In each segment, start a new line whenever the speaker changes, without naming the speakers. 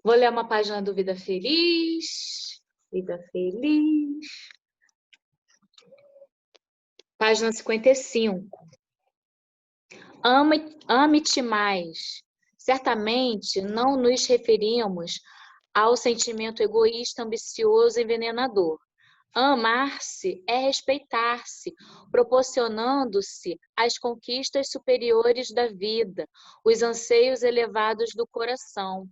Vou ler uma página do Vida Feliz. Vida Feliz. Página 55. Ame-te mais. Certamente não nos referimos ao sentimento egoísta, ambicioso e envenenador. Amar-se é respeitar-se, proporcionando-se as conquistas superiores da vida, os anseios elevados do coração.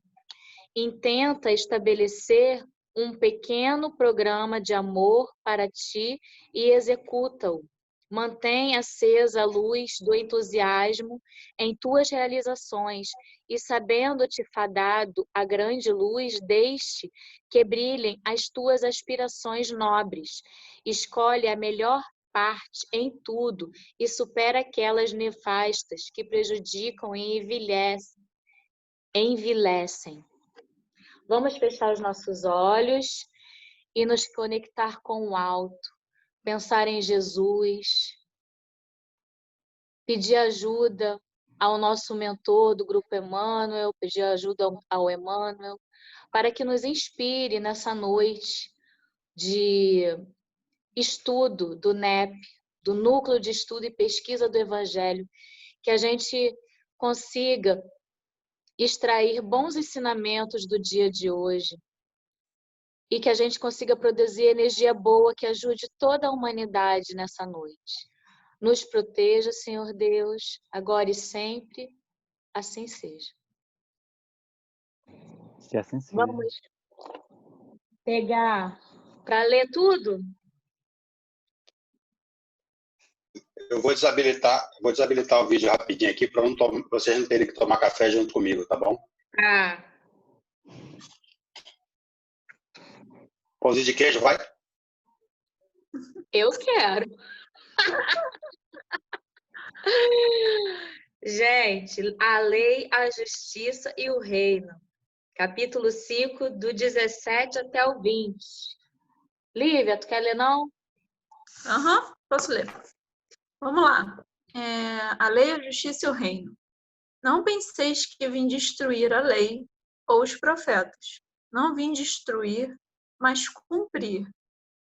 Intenta estabelecer um pequeno programa de amor para ti e executa-o. Mantém acesa a luz do entusiasmo em tuas realizações e, sabendo-te fadado à grande luz, deixe que brilhem as tuas aspirações nobres. Escolhe a melhor parte em tudo e supera aquelas nefastas que prejudicam e envilecem. Vamos fechar os nossos olhos e nos conectar com o alto. Pensar em Jesus, pedir ajuda ao nosso mentor do Grupo Emmanuel, pedir ajuda ao Emmanuel, para que nos inspire nessa noite de estudo do NEP, do Núcleo de Estudo e Pesquisa do Evangelho, que a gente consiga extrair bons ensinamentos do dia de hoje e que a gente consiga produzir energia boa que ajude toda a humanidade nessa noite. Nos proteja, Senhor Deus, agora e sempre, assim seja.
Que assim seja.
Vamos pegar para ler tudo?
Eu vou desabilitar o vídeo rapidinho aqui para vocês não terem que tomar café junto comigo, tá bom?
Ah.
Pãozinho de queijo, vai?
Eu quero. Gente, a lei, a justiça e o reino. Capítulo 5, do 17 até o 20. Lívia, tu quer ler não?
Aham, posso ler. Vamos lá. A lei, a justiça e o reino. Não penseis que vim destruir a lei ou os profetas. Não vim destruir, mas cumprir.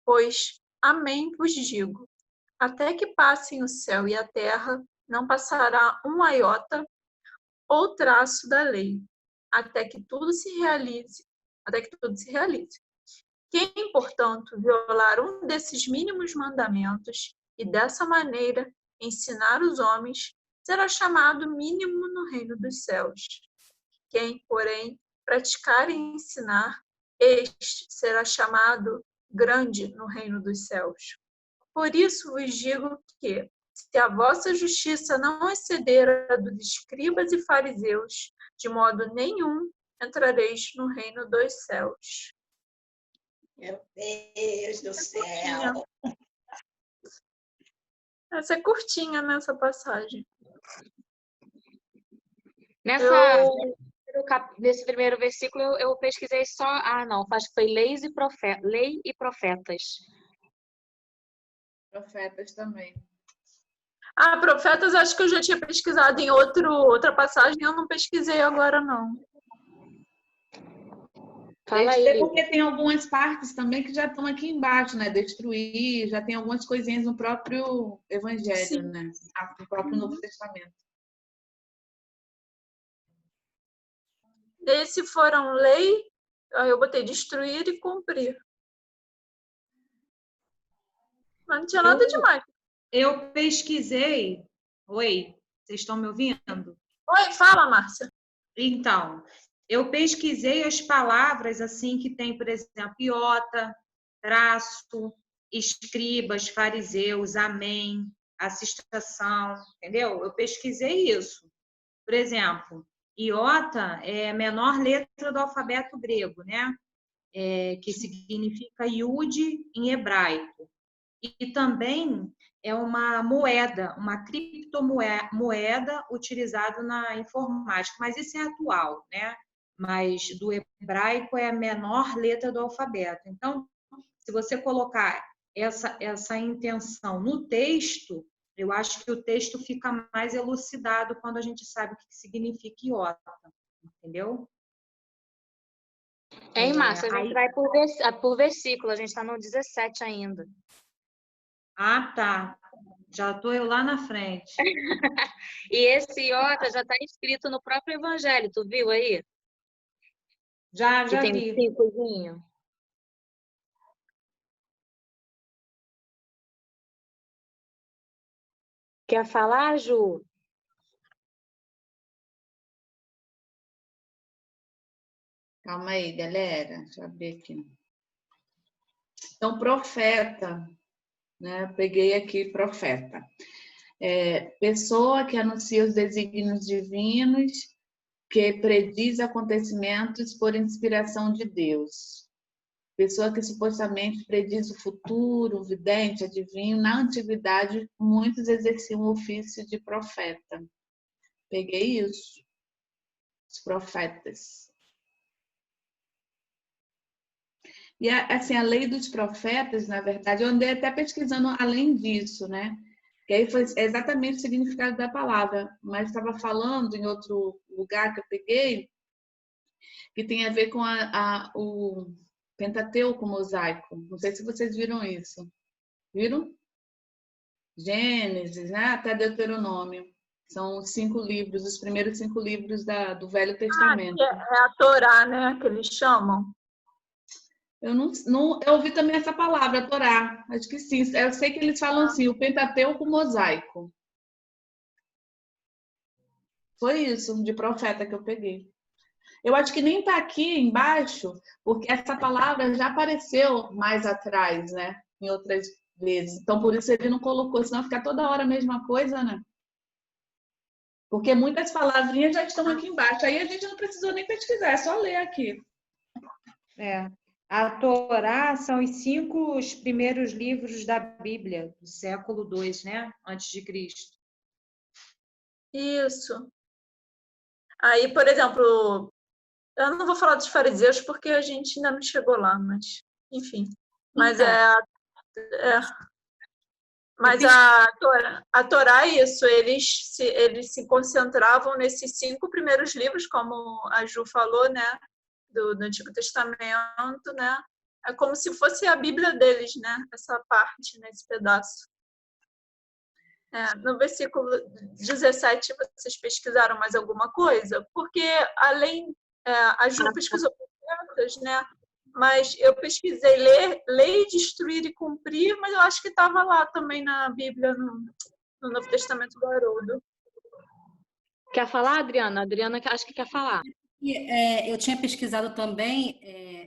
Pois, amém vos digo, até que passem o céu e a terra, não passará um iota ou traço da lei, até que tudo se realize. Quem, portanto, violar um desses mínimos mandamentos e dessa maneira ensinar os homens, será chamado mínimo no reino dos céus. Quem, porém, praticar e ensinar, este será chamado grande no reino dos céus. Por isso vos digo que, se a vossa justiça não exceder a dos escribas e fariseus, de modo nenhum entrareis no reino dos céus.
Meu Deus do céu!
Essa é curtinha nessa passagem.
Nesse primeiro versículo eu pesquisei só... Ah, não, acho que foi lei e profetas.
Profetas também.
Ah, profetas, acho que eu já tinha pesquisado em outra passagem, eu não pesquisei agora, não.
Fala aí.
Porque tem algumas partes também que já estão aqui embaixo, né? Destruir, já tem algumas coisinhas no próprio Evangelho, sim, né? No próprio Novo Testamento.
Esse foram lei, eu botei destruir e cumprir. Mas não tinha nada demais.
Eu pesquisei. Oi, vocês estão me ouvindo?
Oi, fala, Márcia.
Então, eu pesquisei as palavras assim que tem, por exemplo, iota, traço, escribas, fariseus, amém, assistação, entendeu? Eu pesquisei isso. Por exemplo, iota é a menor letra do alfabeto grego, né? Que significa Yud em hebraico. E também é uma moeda, uma criptomoeda utilizada na informática, mas isso é atual, né? Mas do hebraico é a menor letra do alfabeto. Então, se você colocar essa intenção no texto, eu acho que o texto fica mais elucidado quando a gente sabe o que significa iota, entendeu?
Hein, Márcia? A gente
Aí,
vai por versículo, a gente está no 17 ainda.
tá. Já estou eu lá na frente.
E esse iota já está escrito no próprio Evangelho, tu viu aí?
Já
Que tem um
vi.
círculozinho. Quer falar, Ju?
Calma aí, galera. Deixa eu abrir aqui. Então, profeta, né? Peguei aqui profeta. Pessoa que anuncia os desígnios divinos, que prediz acontecimentos por inspiração de Deus. Pessoa que supostamente prediz o futuro, vidente, adivinho. Na antiguidade, muitos exerciam o ofício de profeta. Peguei isso. Os profetas. E, assim, a lei dos profetas, na verdade, eu andei até pesquisando além disso, né? Que aí foi exatamente o significado da palavra. Mas estava falando em outro lugar que eu peguei, que tem a ver com o Pentateuco mosaico. Não sei se vocês viram isso. Viram? Gênesis, né? Até Deuteronômio. São os 5 livros, os primeiros 5 livros do Velho Testamento.
É a Torá, né? Que eles chamam.
Eu eu ouvi também essa palavra, Torá. Acho que sim. Eu sei que eles falam assim, o Pentateuco mosaico. Foi isso, de profeta que eu peguei. Eu acho que nem está aqui embaixo, porque essa palavra já apareceu mais atrás, né? Em outras vezes. Então, por isso ele não colocou, senão fica toda hora a mesma coisa, né? Porque muitas palavrinhas já estão aqui embaixo. Aí a gente não precisou nem pesquisar, é só ler aqui.
A Torá são os 5 primeiros livros da Bíblia, do século II, né? Antes de Cristo.
Isso. Aí, por exemplo, eu não vou falar dos fariseus porque a gente ainda não chegou lá, mas enfim. Mas mas a Torá é isso, eles se concentravam nesses 5 primeiros livros, como a Ju falou, né, do Antigo Testamento, né? É como se fosse a Bíblia deles, né? Essa parte, né, esse pedaço. No versículo 17, vocês pesquisaram mais alguma coisa? Porque além, a Ju pesquisou profetas, né? Mas eu pesquisei ler, destruir e cumprir, mas eu acho que estava lá também na Bíblia, no Novo Testamento do Haroldo.
Quer falar, Adriana? Adriana acho que quer falar.
Eu tinha pesquisado também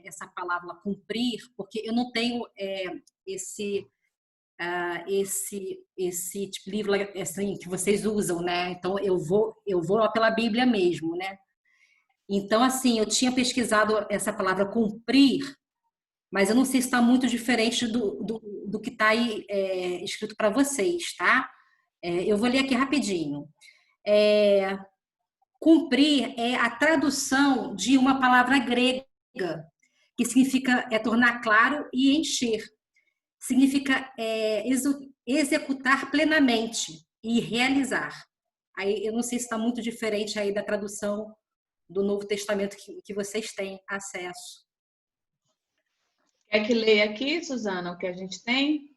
essa palavra cumprir, porque eu não tenho esse tipo de livro assim, que vocês usam, né? Então eu vou lá pela Bíblia mesmo, né? Então, assim, eu tinha pesquisado essa palavra cumprir, mas eu não sei se está muito diferente do que está aí escrito para vocês, tá? Eu vou ler aqui rapidinho. Cumprir é a tradução de uma palavra grega, que significa tornar claro e encher. Significa executar plenamente e realizar. Aí eu não sei se está muito diferente aí da tradução do Novo Testamento que vocês têm acesso.
Quer que leia aqui, Suzana, o que a gente tem?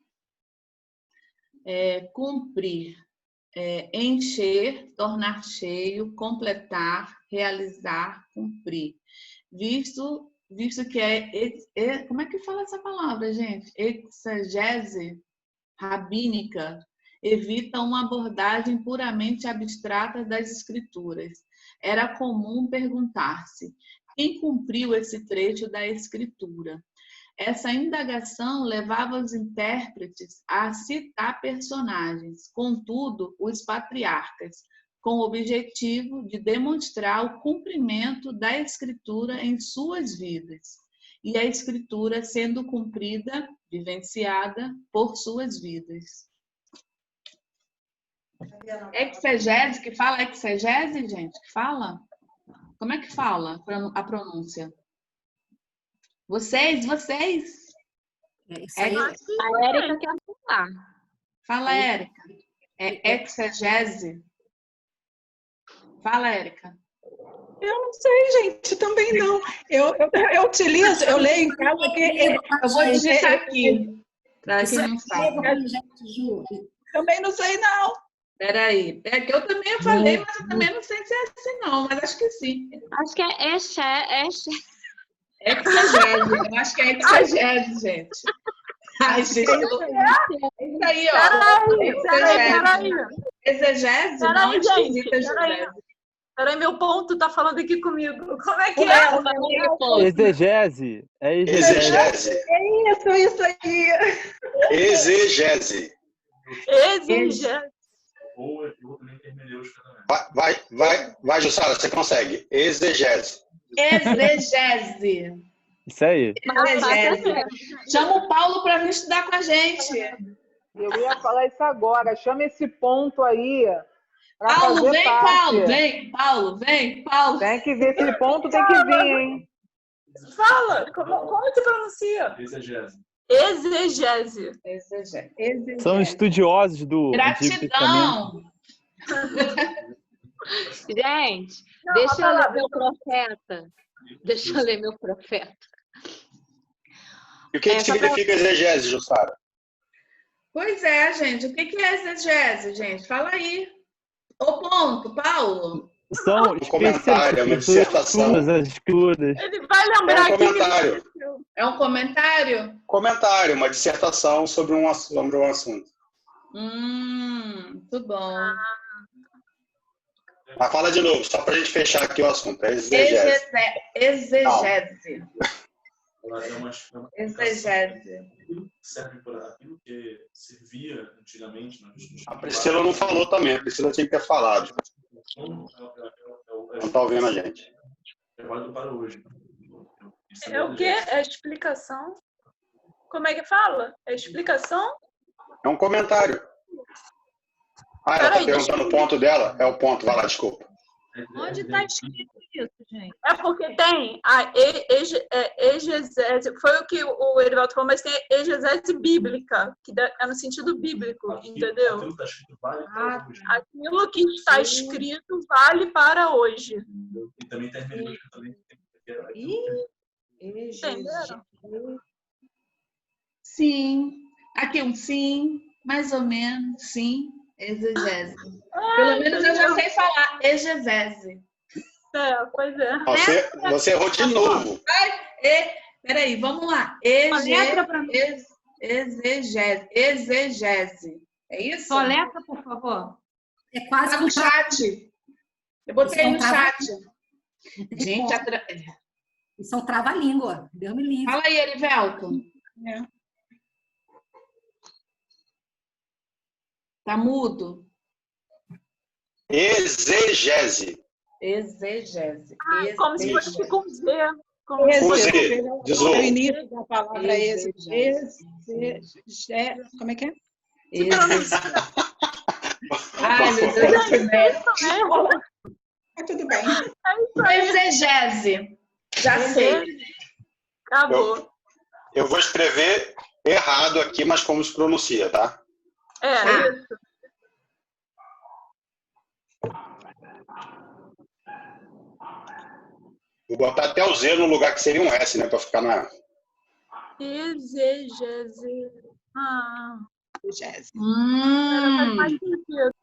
Cumprir, encher, tornar cheio, completar, realizar, cumprir. Visto que como é que fala essa palavra, gente? Exegese rabínica evita uma abordagem puramente abstrata das escrituras. Era comum perguntar-se: quem cumpriu esse trecho da escritura? Essa indagação levava os intérpretes a citar personagens, contudo, os patriarcas, com o objetivo de demonstrar o cumprimento da Escritura em suas vidas, e a Escritura sendo cumprida, vivenciada por suas vidas. Exegese, que fala exegese, gente? Que fala? Como é que fala a pronúncia? Vocês?
Isso aí,
A Érica quer falar.
Fala, Érica. É exegese. Fala, Érica. Eu não sei, gente, também não. Eu utilizo, eu leio em casa aqui, eu vou digitar aqui. Para quem não sabe. Também não sei, não. Peraí. É que eu também falei, mas eu também não sei se é assim, não. Mas acho que sim.
Acho que é exegese.
Eu acho que é exegese, gente. Ai, gente. É isso aí, ó.
Peraí.
Exegese não é esquisita, exegese.
Peraí, meu ponto tá falando aqui comigo. Como é que é?
Exegese. É exegese.
Exegese.
Isso aí.
Exegese.
Exegese.
Ou eu também hermenêutica também.
Vai, Jussara, você consegue. Exegese.
Exegese.
Isso aí.
Exegese. Chama o Paulo para vir estudar com a gente.
Eu ia falar isso agora. Chama esse ponto aí.
Paulo, vem, Paulo. Vem, Paulo. Vem, Paulo.
Tem que ver esse ponto, tem que vir, hein?
Fala, como se pronuncia?
Exegese.
Exegese.
Exegese.
São estudiosos do Antigo
Gratidão.
Gente,
Não,
deixa eu
a
ler meu profeta. Deixa eu ler meu profeta.
E o que significa exegese, Jussara?
Pois é, gente. O que é exegese, gente? Fala aí. O ponto, Paulo.
São
comentário, uma dissertação.
As escuras.
Ele vai lembrar
É um
aqui.
comentário.
É um comentário?
Comentário, uma dissertação sobre um assunto.
Muito bom.
Mas fala de novo, só para a gente fechar aqui o assunto. É exegese.
Exegese.
Exegese. Serve para aquilo que servia antigamente.
A Priscila não falou também, a Priscila tinha que ter falado. Não está ouvindo a gente.
É válido para hoje.
É o quê? É a explicação? Como é que fala? É explicação?
É um comentário. Ah, ela está perguntando o ponto dela? É o ponto, vai lá, desculpa.
Onde está escrito isso, gente?
É porque tem a exegese, foi o que o Erivaldo falou, mas tem a exegese bíblica, que é no sentido bíblico, entendeu? Aquilo que está escrito vale para hoje.
E também tem hermenêutica também.
Entenderam?
Sim. Aqui um sim, mais ou menos, sim. Exegese. Pelo menos eu já sei falar. Exegese.
É, pois é.
Você errou de novo.
Peraí, vamos lá. Exegese. Exegese. É isso?
Soletra, por favor.
É quase
Tá no chat. Eu botei aí no chat. Gente,
Isso é um trava-língua. Deus me livre.
fala aí, Erivelto. Tá mudo?
Exegese.
Exegese.
Como se fosse com Z.
Com Z. De
O início da palavra exegese. Como é que é?
Ai, meu Deus do céu.
Mas tudo bem.
Exegese. Já sei.
Acabou.
Eu vou escrever errado aqui, mas como se pronuncia, tá?
Isso.
Vou botar até o Z no lugar que seria um S, né? Para ficar na...
Exegese.
Exegese.
Faz mais sentido.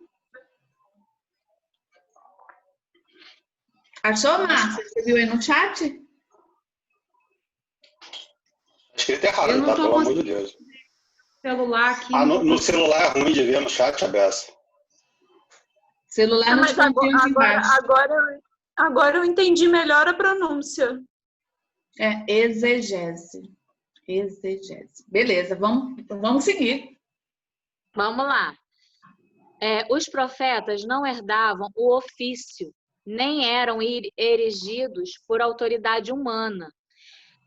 Achou, Márcia? Você viu aí no chat?
Tá escrito errado,
Eu não
tá?
tô
Pelo amor de
conseguindo.
Deus.
Celular aqui.
No celular é ruim de ver no chat, a beça.
Celular nos
Mas
pontinhos embaixo.
agora eu entendi melhor a pronúncia.
É exegese. Exegese. Beleza, vamos seguir.
Vamos lá. Os profetas não herdavam o ofício, nem eram erigidos por autoridade humana.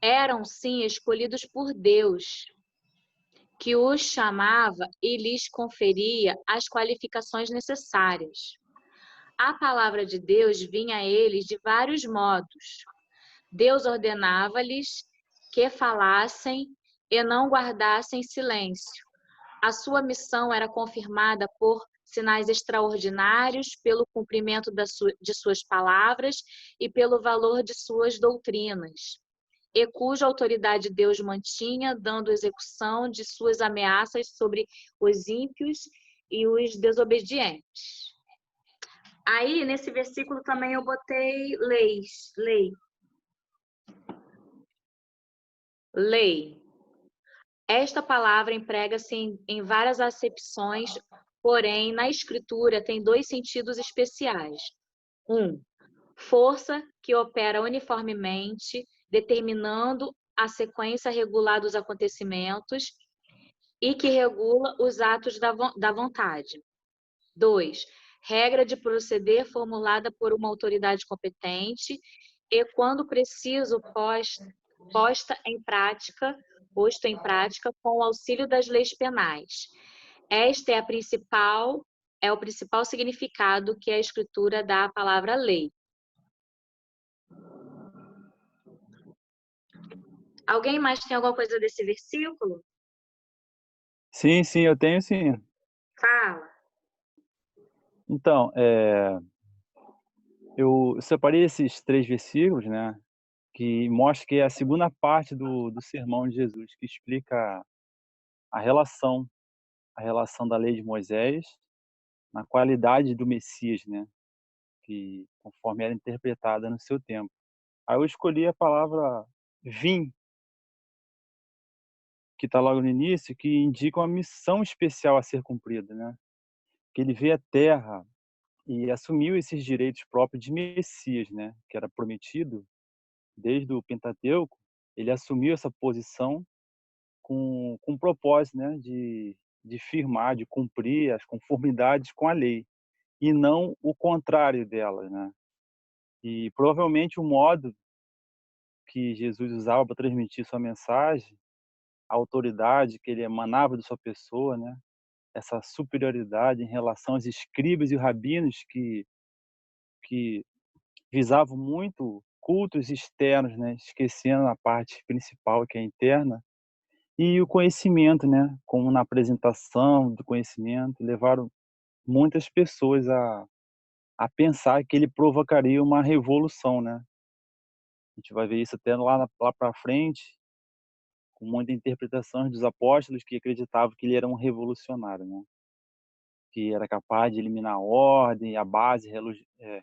Eram, sim, escolhidos por Deus, que os chamava e lhes conferia as qualificações necessárias. A palavra de Deus vinha a eles de vários modos. Deus ordenava-lhes que falassem e não guardassem silêncio. A sua missão era confirmada por sinais extraordinários pelo cumprimento de suas palavras e pelo valor de suas doutrinas, e cuja autoridade Deus mantinha, dando execução de suas ameaças sobre os ímpios e os desobedientes. Aí, nesse versículo também eu botei lei. Esta palavra emprega-se em várias acepções, porém, na Escritura tem dois sentidos especiais. Força, que opera uniformemente, determinando a sequência regular dos acontecimentos e que regula os atos da vontade. 2. Regra de proceder formulada por uma autoridade competente e, quando preciso, posto em prática com o auxílio das leis penais. Este é o principal significado que a Escritura dá à palavra lei. Alguém mais tem alguma coisa desse versículo?
Sim, eu tenho sim.
Fala.
Então, eu separei esses 3 versículos, né, que mostra que é a segunda parte do sermão de Jesus, que explica a relação da lei de Moisés na qualidade do Messias, né, que conforme era interpretada no seu tempo. Aí eu escolhi a palavra vim, que está logo no início, que indica uma missão especial a ser cumprida, né? Que ele veio à Terra e assumiu esses direitos próprios de Messias, né? Que era prometido desde o Pentateuco. Ele assumiu essa posição com o propósito, né? De firmar, de cumprir as conformidades com a lei e não o contrário delas, né? E provavelmente o modo que Jesus usava para transmitir sua mensagem, a autoridade que ele emanava de sua pessoa, né? Essa superioridade em relação aos escribas e rabinos que visavam muito cultos externos, né? Esquecendo a parte principal, que é a interna, e o conhecimento, né? Como na apresentação do conhecimento, levaram muitas pessoas a pensar que ele provocaria uma revolução, né? A gente vai ver isso até lá para frente, com muita interpretação dos apóstolos que acreditavam que ele era um revolucionário, né? Que era capaz de eliminar a ordem, a base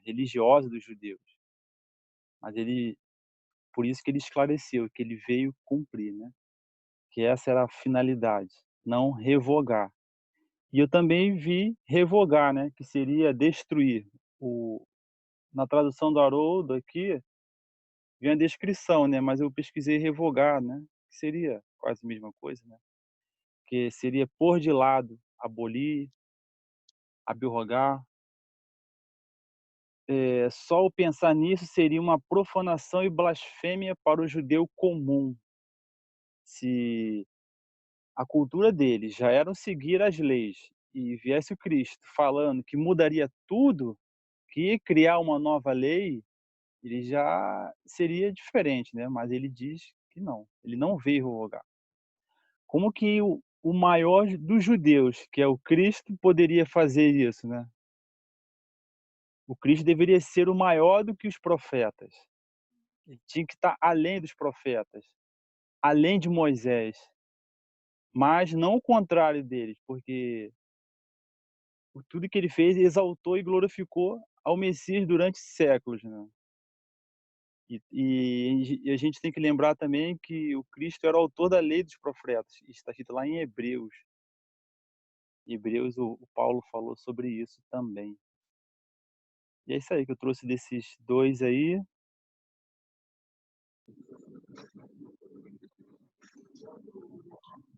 religiosa dos judeus. Mas por isso que ele esclareceu que ele veio cumprir, né? Que essa era a finalidade, não revogar. E eu também vi revogar, né? Que seria destruir. Na tradução do Haroldo aqui, vem a descrição, né? Mas eu pesquisei revogar, né? Que seria quase a mesma coisa, né? Que seria pôr de lado, abolir, abrogar. Só o pensar nisso seria uma profanação e blasfêmia para o judeu comum. Se a cultura deles já era seguir as leis e viesse o Cristo falando que mudaria tudo, que ia criar uma nova lei, ele já seria diferente, né? Mas ele diz que não, ele não veio revogar. Como que o maior dos judeus, que é o Cristo, poderia fazer isso, né? O Cristo deveria ser o maior do que os profetas. Ele tinha que estar além dos profetas, além de Moisés, mas não o contrário deles, porque tudo que ele fez exaltou e glorificou ao Messias durante séculos, né? E a gente tem que lembrar também que o Cristo era o autor da lei dos profetas. Está escrito lá em Hebreus. Em Hebreus, o Paulo falou sobre isso também. E é isso aí que eu trouxe desses 2 aí.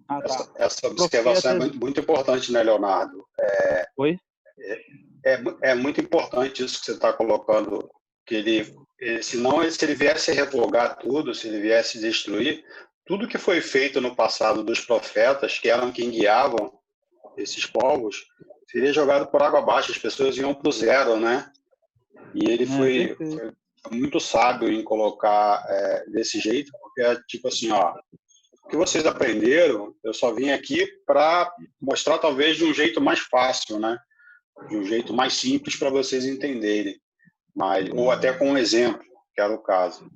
Tá.
Essa observação é muito importante, né, Leonardo?
Oi?
É muito importante isso que você está colocando, que se ele viesse revogar tudo, se ele viesse destruir, tudo que foi feito no passado dos profetas, que eram quem guiavam esses povos, seria jogado por água abaixo, as pessoas iam para o zero, né? E ele foi muito sábio em colocar desse jeito, porque é tipo assim, ó, o que vocês aprenderam, eu só vim aqui para mostrar talvez de um jeito mais fácil, né? de um jeito mais simples para vocês entenderem, ou até com um exemplo, que era o caso.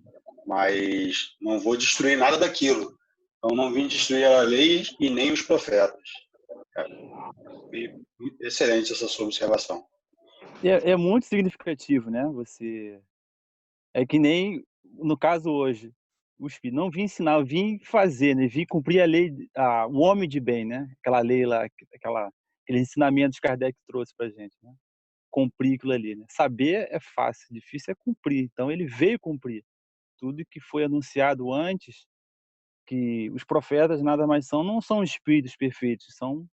Mas não vou destruir nada daquilo. Então, não vim destruir a lei e nem os profetas. Excelente essa sua observação.
É muito significativo, né? É que nem, no caso hoje, o Espírito não vim ensinar, eu vim fazer, né? Vim cumprir a lei, o homem de bem, né? Aquela lei lá, aquele ensinamento que Kardec trouxe para a gente, né? Cumprir aquilo ali, né? Saber é fácil, difícil é cumprir. Então, ele veio cumprir tudo que foi anunciado antes, que os profetas nada mais não são espíritos perfeitos, são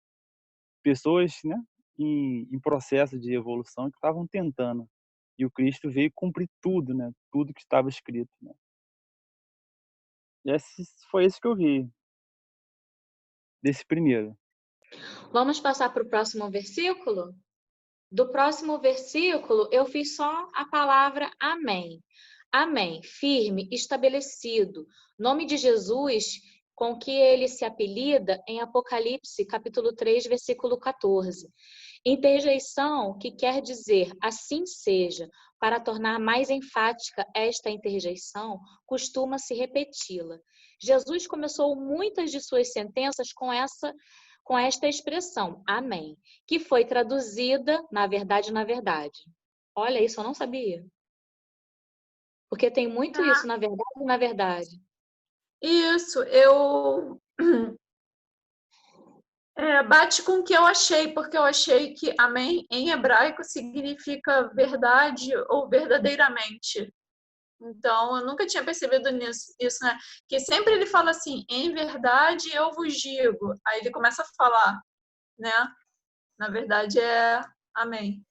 pessoas, né, em processo de evolução que estavam tentando. E o Cristo veio cumprir tudo, né, tudo que estava escrito, né. E foi isso que eu vi desse primeiro.
Vamos passar para o próximo versículo? Do próximo versículo, eu fiz só a palavra amém. Amém, firme, estabelecido. Nome de Jesus, com que ele se apelida em Apocalipse, capítulo 3, versículo 14. Interjeição, que quer dizer assim seja, para tornar mais enfática esta interjeição, costuma-se repeti-la. Jesus começou muitas de suas sentenças com esta expressão, amém, que foi traduzida, na verdade, na verdade. Olha, isso eu não sabia. Porque tem muito isso, na verdade e na verdade.
Isso, bate com o que eu achei, porque eu achei que amém em hebraico significa verdade ou verdadeiramente. Então, eu nunca tinha percebido isso, né? Que sempre ele fala assim, em verdade eu vos digo. Aí ele começa a falar, né? Na verdade é amém.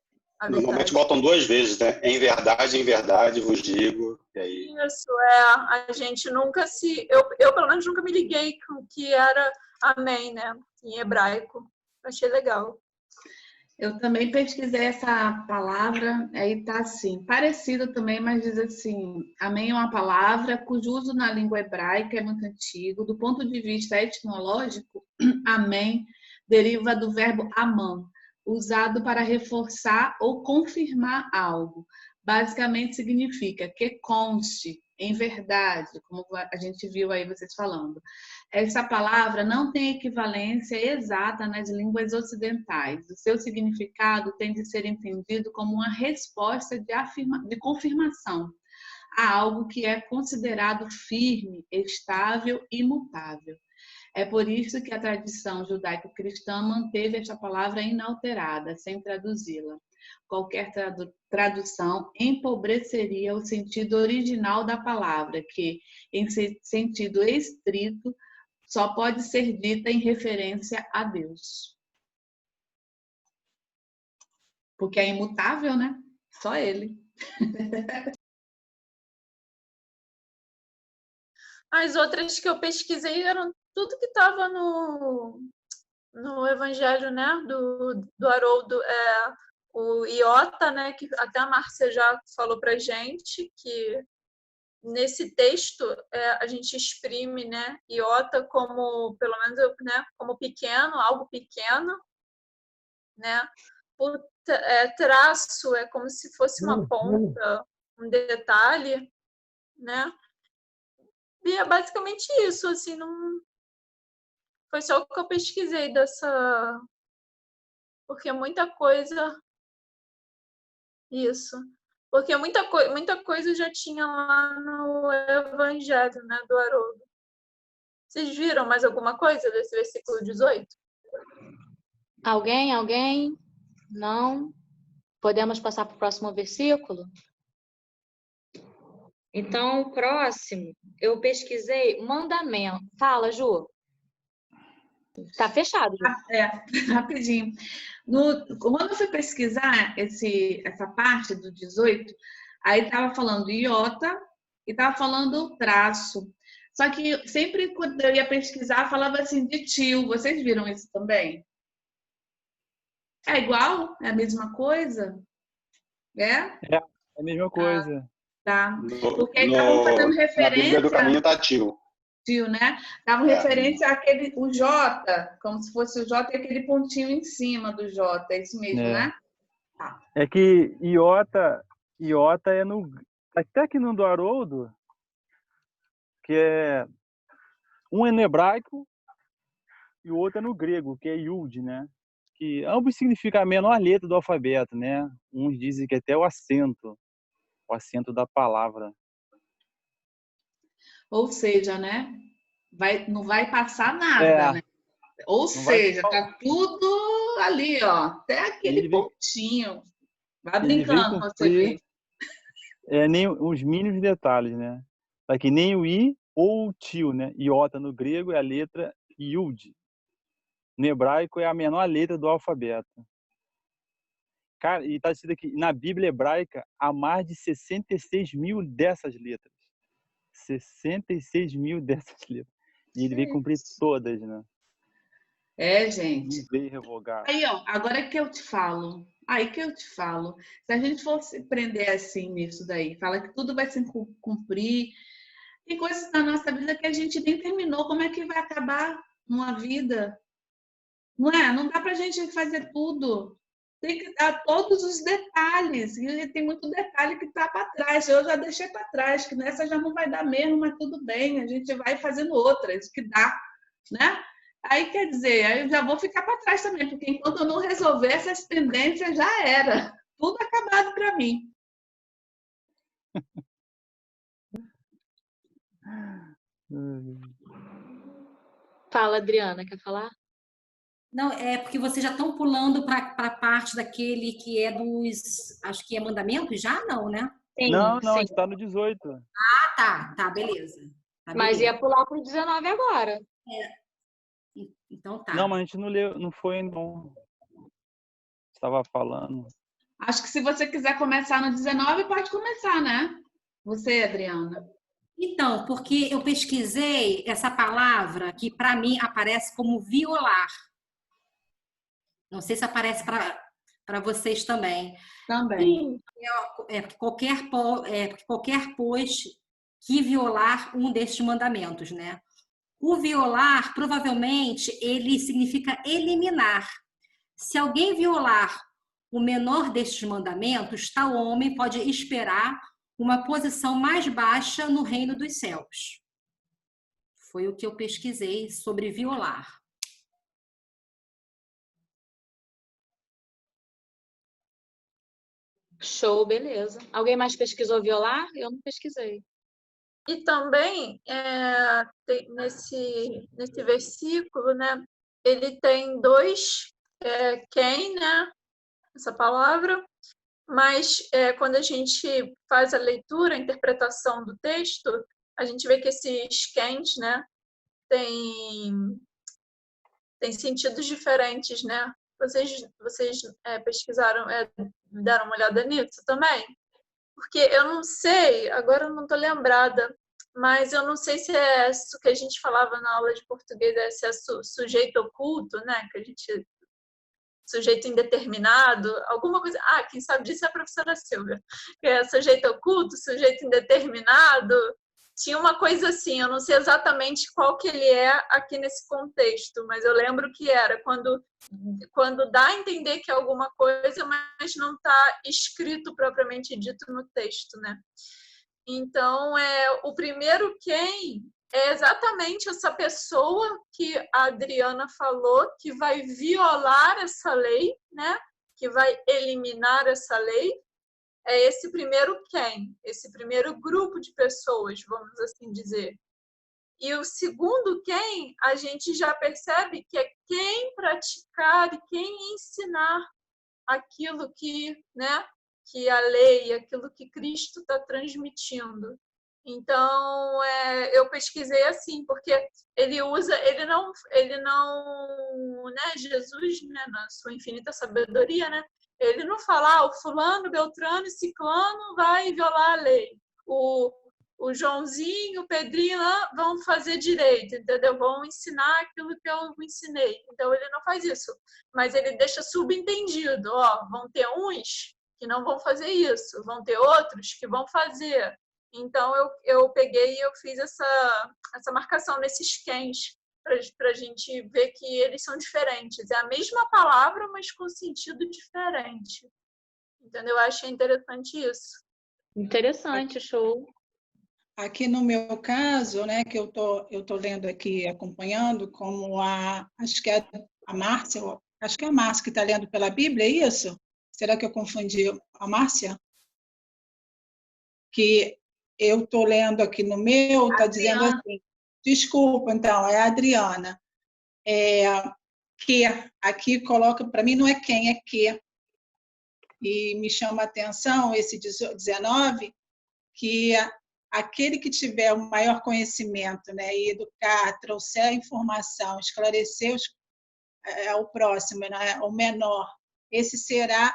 Normalmente botam 2 vezes, né? Em verdade vos digo. E aí...
Isso, a gente nunca eu pelo menos nunca me liguei com que era amém, né? Em hebraico. Achei legal.
Eu também pesquisei essa palavra, aí tá assim, parecido também, mas diz assim, amém é uma palavra cujo uso na língua hebraica é muito antigo. Do ponto de vista etimológico, amém deriva do verbo amam, usado para reforçar ou confirmar algo. Basicamente significa que conste, em verdade, como a gente viu aí vocês falando. Essa palavra não tem equivalência exata nas línguas ocidentais. O seu significado tem de ser entendido como uma resposta de confirmação a algo que é considerado firme, estável e imutável. É por isso que a tradição judaico-cristã manteve esta palavra inalterada, sem traduzi-la. Qualquer tradução empobreceria o sentido original da palavra, que, em sentido estrito, só pode ser dita em referência a Deus. Porque é imutável, né? Só Ele.
As outras que eu pesquisei eram tudo que estava no Evangelho, né? Do Haroldo, o Iota, né? Que até a Márcia já falou para gente que nesse texto a gente exprime, né? Iota como, pelo menos, né? Como pequeno, algo pequeno, né? O traço é como se fosse uma ponta, um detalhe, né? E é basicamente isso, assim, não foi só o que eu pesquisei dessa, porque muita coisa isso, porque muita coisa já tinha lá no Evangelho, né, do Haroldo. Vocês viram mais alguma coisa desse versículo 18?
Alguém? Não? Podemos passar para o próximo versículo? Então, o próximo, eu pesquisei mandamento. Fala, Ju. Tá fechado, Ju.
Rapidinho. Quando eu fui pesquisar essa parte do 18, aí estava falando iota e estava falando traço. Só que sempre quando eu ia pesquisar, falava assim de tio. Vocês viram isso também? É igual? É a mesma coisa?
É a mesma coisa.
Tá. Porque aí estavam fazendo referência...
Na Bíblia do Caminho tá tio.
Tio, né? Estavam referência àquele, o J, como se fosse o J e aquele pontinho em cima do J. É isso mesmo, né?
É que iota é no... Até aqui no do Haroldo, que é... Um é no hebraico e o outro é no grego, que é Yud, né? Que ambos significam a menor letra do alfabeto, né? Uns dizem que até o acento da palavra.
Ou seja, né? Não vai passar nada, né? Ou seja, tá tudo ali, ó, até aquele pontinho. Vai brincando com você mesmo.
Nem os mínimos detalhes, né? Aqui nem o I ou o tio, né? Iota no grego é a letra Yud. No hebraico é a menor letra do alfabeto. Cara, e tá escrito aqui, na Bíblia hebraica, há mais de 66 mil dessas letras. 66 mil dessas letras. E ele veio cumprir todas, né?
Gente.
Não veio revogar.
Aí, ó, agora que eu te falo. Aí que eu te falo. Se a gente fosse prender assim nisso daí, fala que tudo vai se cumprir. Tem coisas na nossa vida que a gente nem terminou. Como é que vai acabar uma vida? Não é? Não dá pra gente fazer tudo. Tem que dar todos os detalhes. E tem muito detalhe que está para trás. Eu já deixei para trás, que nessa já não vai dar mesmo, mas tudo bem. A gente vai fazendo outras que dá, né? Aí quer dizer, aí eu já vou ficar para trás também, porque enquanto eu não resolver essas pendências, já era. Tudo acabado para mim.
Fala, Adriana, quer falar?
Não, é porque vocês já estão pulando para a parte daquele que é dos, acho que é mandamentos já? Não, né?
Sim,
não,
sim.
está no 18.
Tá, beleza. Tá,
Mas
beleza.
ia pular para o 19 agora.
Então tá.
Não, mas a gente não leu, não foi, não. Estava falando.
Acho que se você quiser começar no 19, pode começar, né? Você, Adriana.
Então, porque eu pesquisei essa palavra que para mim aparece como violar. Não sei se aparece para vocês também.
Também.
Porque qualquer pois que violar um destes mandamentos, né? O violar, provavelmente, ele significa eliminar. Se alguém violar o menor destes mandamentos, tal homem pode esperar uma posição mais baixa no reino dos céus. Foi o que eu pesquisei sobre violar.
Show, beleza. Alguém mais pesquisou violar? Eu não pesquisei.
E também, nesse versículo, né, ele tem dois quem, né, essa palavra, mas quando a gente faz a leitura, a interpretação do texto, a gente vê que esses quens, né, tem sentidos diferentes, né? Vocês pesquisaram, deram uma olhada nisso também? Porque eu não sei, agora eu não estou lembrada, mas eu não sei se é isso que a gente falava na aula de português, se é sujeito oculto, né? Que a gente sujeito indeterminado, alguma coisa. Ah, quem sabe disso é a professora Silvia. Que é sujeito oculto, sujeito indeterminado. Tinha uma coisa assim, eu não sei exatamente qual que ele é aqui nesse contexto, mas eu lembro que era quando dá a entender que é alguma coisa, mas não está escrito propriamente dito no texto, né? Então, o primeiro quem é exatamente essa pessoa que a Adriana falou que vai violar essa lei, né? Que vai eliminar essa lei. É esse primeiro quem, esse primeiro grupo de pessoas, vamos assim dizer. E o segundo quem, a gente já percebe que é quem praticar e quem ensinar aquilo que, né, que a lei, aquilo que Cristo está transmitindo. Então, eu pesquisei assim, porque ele não, né, Jesus, né, na sua infinita sabedoria, né, ele não fala, o fulano, Beltrano e Ciclano vai violar a lei. O Joãozinho, o Pedrinho vão fazer direito, entendeu? Vão ensinar aquilo que eu ensinei. Então, ele não faz isso. Mas ele deixa subentendido, vão ter uns que não vão fazer isso, vão ter outros que vão fazer. Então, eu peguei e eu fiz essa marcação nesses quens, para a gente ver que eles são diferentes. É a mesma palavra, mas com sentido diferente. Entendeu? Eu achei interessante isso.
Interessante, show.
Aqui no meu caso, né, que eu tô lendo aqui, acompanhando, como acho que é a Márcia, acho que é a Márcia que está lendo pela Bíblia, é isso? Será que eu confundi a Márcia? Que eu estou lendo aqui no meu, está dizendo assim, desculpa, então, é a Adriana. Que aqui coloca, para mim não é quem, é que. E me chama a atenção esse 19, que aquele que tiver o maior conhecimento, né, e educar, trouxer a informação, esclarecer o próximo, né, o menor, esse será,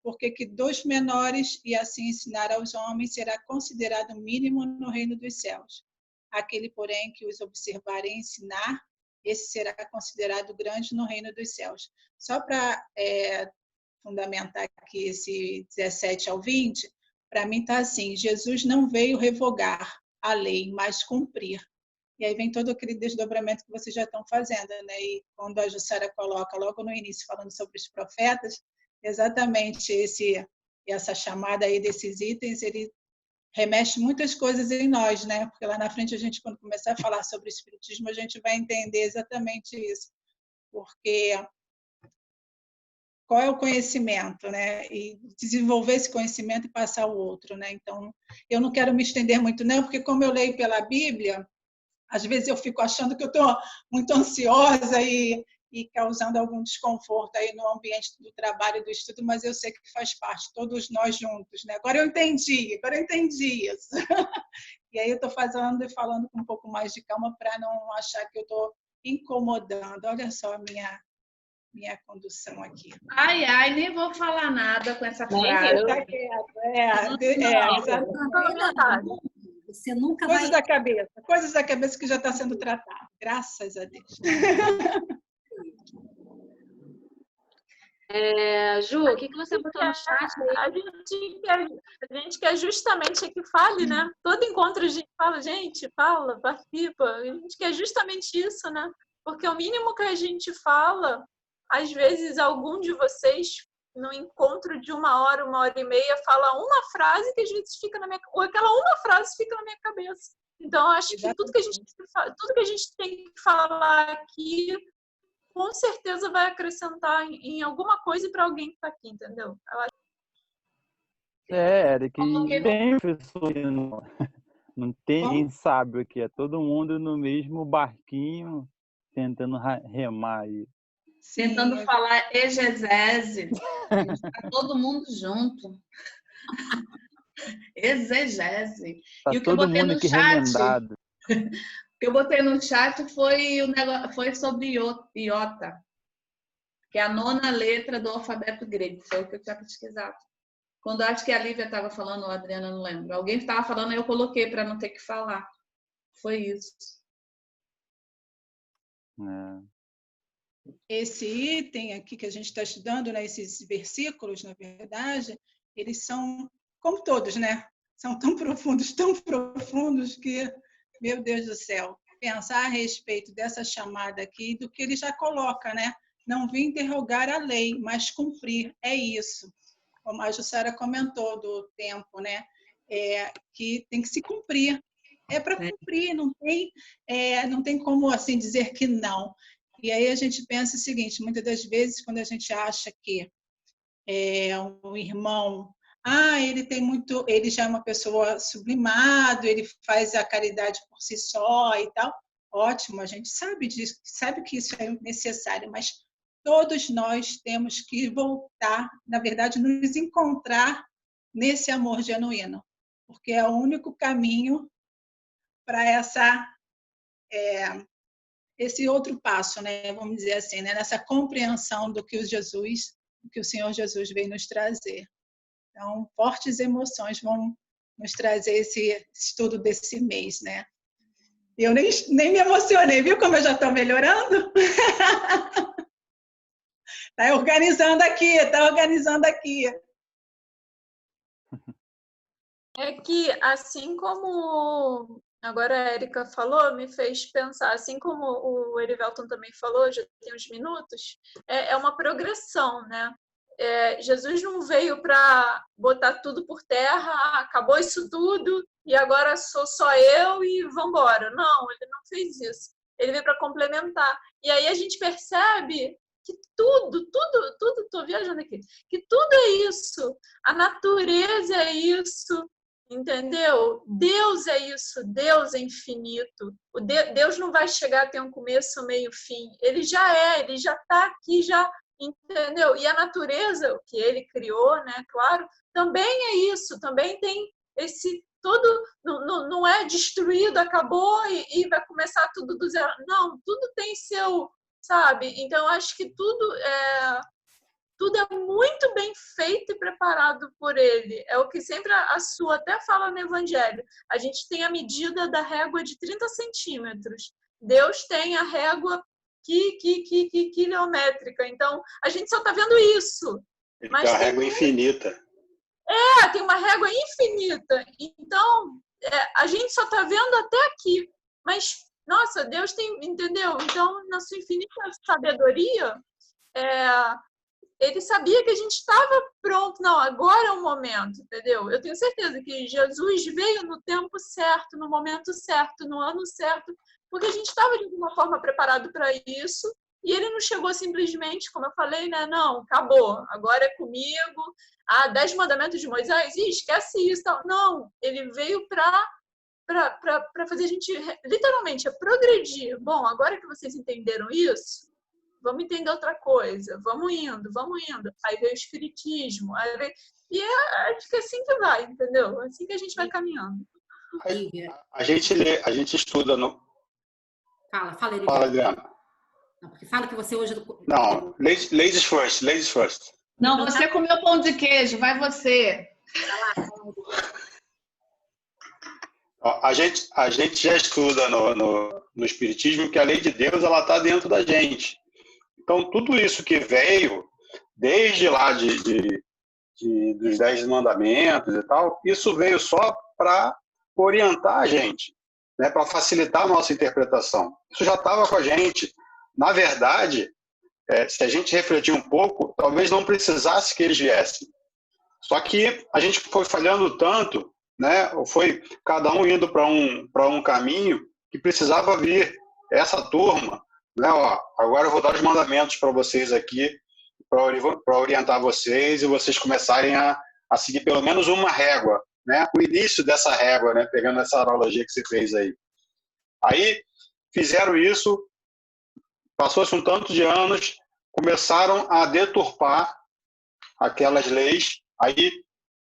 porque que dos menores e assim ensinar aos homens será considerado mínimo no reino dos céus. Aquele, porém, que os observar e ensinar, esse será considerado grande no reino dos céus. Só para fundamentar aqui esse 17 ao 20, para mim está assim, Jesus não veio revogar a lei, mas cumprir. E aí vem todo aquele desdobramento que vocês já estão fazendo, né? E quando a Jussara coloca logo no início, falando sobre os profetas, exatamente essa chamada aí desses itens, ele remete muitas coisas em nós, né? Porque lá na frente a gente, quando começar a falar sobre o espiritismo, a gente vai entender exatamente isso. Porque qual é o conhecimento, né? E desenvolver esse conhecimento e passar ao outro, né? Então, eu não quero me estender muito, não, porque como eu leio pela Bíblia, às vezes eu fico achando que eu estou muito ansiosa e causando algum desconforto aí no ambiente do trabalho e do estudo, mas eu sei que faz parte, todos nós juntos, né? Agora eu entendi isso. E aí eu estou fazendo e falando com um pouco mais de calma para não achar que eu estou incomodando. Olha só a minha condução aqui.
Ai, nem vou falar nada com essa frase.
Tá quieto. Exatamente.
Você nunca
coisas
vai...
coisas da cabeça que já está sendo tratado, graças a Deus.
Ju, o que você botou no chat aí?
A gente quer justamente que fale, né? Todo encontro a gente fala, gente, fala, participa. A gente quer justamente isso, né? Porque o mínimo que a gente fala, às vezes algum de vocês, no encontro de 1 hora e meia, fala uma frase que às vezes fica na minha... Ou aquela uma frase fica na minha cabeça. Então, eu acho que tudo que a gente tem que falar aqui, com certeza vai acrescentar em alguma coisa para alguém que está aqui, entendeu?
Eric, tem pessoas, não tem ninguém sábio aqui, é todo mundo no mesmo barquinho, tentando remar aí.
Tentando falar exegese. Está todo mundo junto. Exegese.
Tá
e o que eu
todo
botei
mundo
no
aqui
chat,
remendado.
o que eu botei no chat foi sobre iota, que é a 9ª letra do alfabeto grego. Foi o que eu tinha pesquisado. Quando eu acho que a Lívia estava falando, ou a Adriana, não lembro. Alguém estava falando, eu coloquei para não ter que falar. Foi isso.
Esse item aqui que a gente está estudando, né, esses versículos, na verdade, eles são, como todos, né? São tão profundos que, meu Deus do céu, pensar a respeito dessa chamada aqui, do que ele já coloca, né? Não vim interrogar a lei, mas cumprir, é isso. Como a Jussara comentou do tempo, né? Que tem que se cumprir. É para cumprir, não tem como assim dizer que não. E aí a gente pensa o seguinte, muitas das vezes, quando a gente acha que um irmão, ele já é uma pessoa sublimado, ele faz a caridade por si só e tal, ótimo, a gente sabe disso, sabe que isso é necessário, mas todos nós temos que voltar, na verdade, nos encontrar nesse amor genuíno, porque é o único caminho para esse outro passo, né? Vamos dizer assim, né? Nessa compreensão do que o Senhor Jesus veio nos trazer. Então, fortes emoções vão nos trazer esse estudo desse mês, né? Eu nem me emocionei, viu como eu já estou melhorando? Está organizando aqui.
É que, assim como agora a Érica falou, me fez pensar, assim como o Erivelton também falou, já tem uns minutos, é uma progressão, né? Jesus não veio para botar tudo por terra, acabou isso tudo e agora sou só eu e vamos embora. Não, ele não fez isso. Ele veio para complementar. E aí a gente percebe que tudo, estou viajando aqui, que tudo é isso. A natureza é isso, entendeu? Deus é isso, Deus é infinito. Deus não vai chegar a ter um começo, meio, fim. Ele já está aqui, já. Entendeu? E a natureza, o que ele criou, né? Claro, também é isso, também tem esse todo, não é destruído, acabou e vai começar tudo do zero. Não, tudo tem seu, sabe? Então acho que tudo é muito bem feito e preparado por ele. É o que sempre a sua até fala no Evangelho. A gente tem a medida da régua de 30 centímetros. Deus tem a régua quilométrica. Então, a gente só está vendo isso.
Ele tem uma régua infinita.
Tem uma régua infinita. Então, a gente só está vendo até aqui. Mas, nossa, Deus tem, entendeu? Então, na sua infinita sabedoria, ele sabia que a gente estava pronto. Não, agora é o momento, entendeu? Eu tenho certeza que Jesus veio no tempo certo, no momento certo, no ano certo, porque a gente estava de alguma forma preparado para isso, e ele não chegou simplesmente, como eu falei, né? Não, acabou, agora é comigo, 10 mandamentos de Moisés, esquece isso. Tal. Não, ele veio para fazer a gente, literalmente, progredir. Bom, agora que vocês entenderam isso, vamos entender outra coisa, vamos indo. Aí veio o espiritismo, e acho que é assim que vai, entendeu? É assim que a gente vai caminhando.
A gente estuda no...
Fala, Eliane.
Fala, Adriana.
Não, porque fala que você hoje...
Não, ladies first.
Não, você comeu pão de queijo, vai você.
A gente já estuda no Espiritismo que a lei de Deus ela está dentro da gente. Então, tudo isso que veio, desde lá dos 10 mandamentos e tal, isso veio só para orientar a gente, né, para facilitar a nossa interpretação. Isso já estava com a gente. Na verdade, se a gente refletir um pouco, talvez não precisasse que eles viessem. Só que a gente foi falhando tanto, né, foi cada um indo para um caminho que precisava vir. Essa turma, né, agora eu vou dar os mandamentos para vocês aqui, para orientar vocês e vocês começarem a seguir pelo menos uma régua, né, o início dessa régua, né, pegando essa analogia que você fez aí. Aí fizeram isso, passou-se um tanto de anos, começaram a deturpar aquelas leis, aí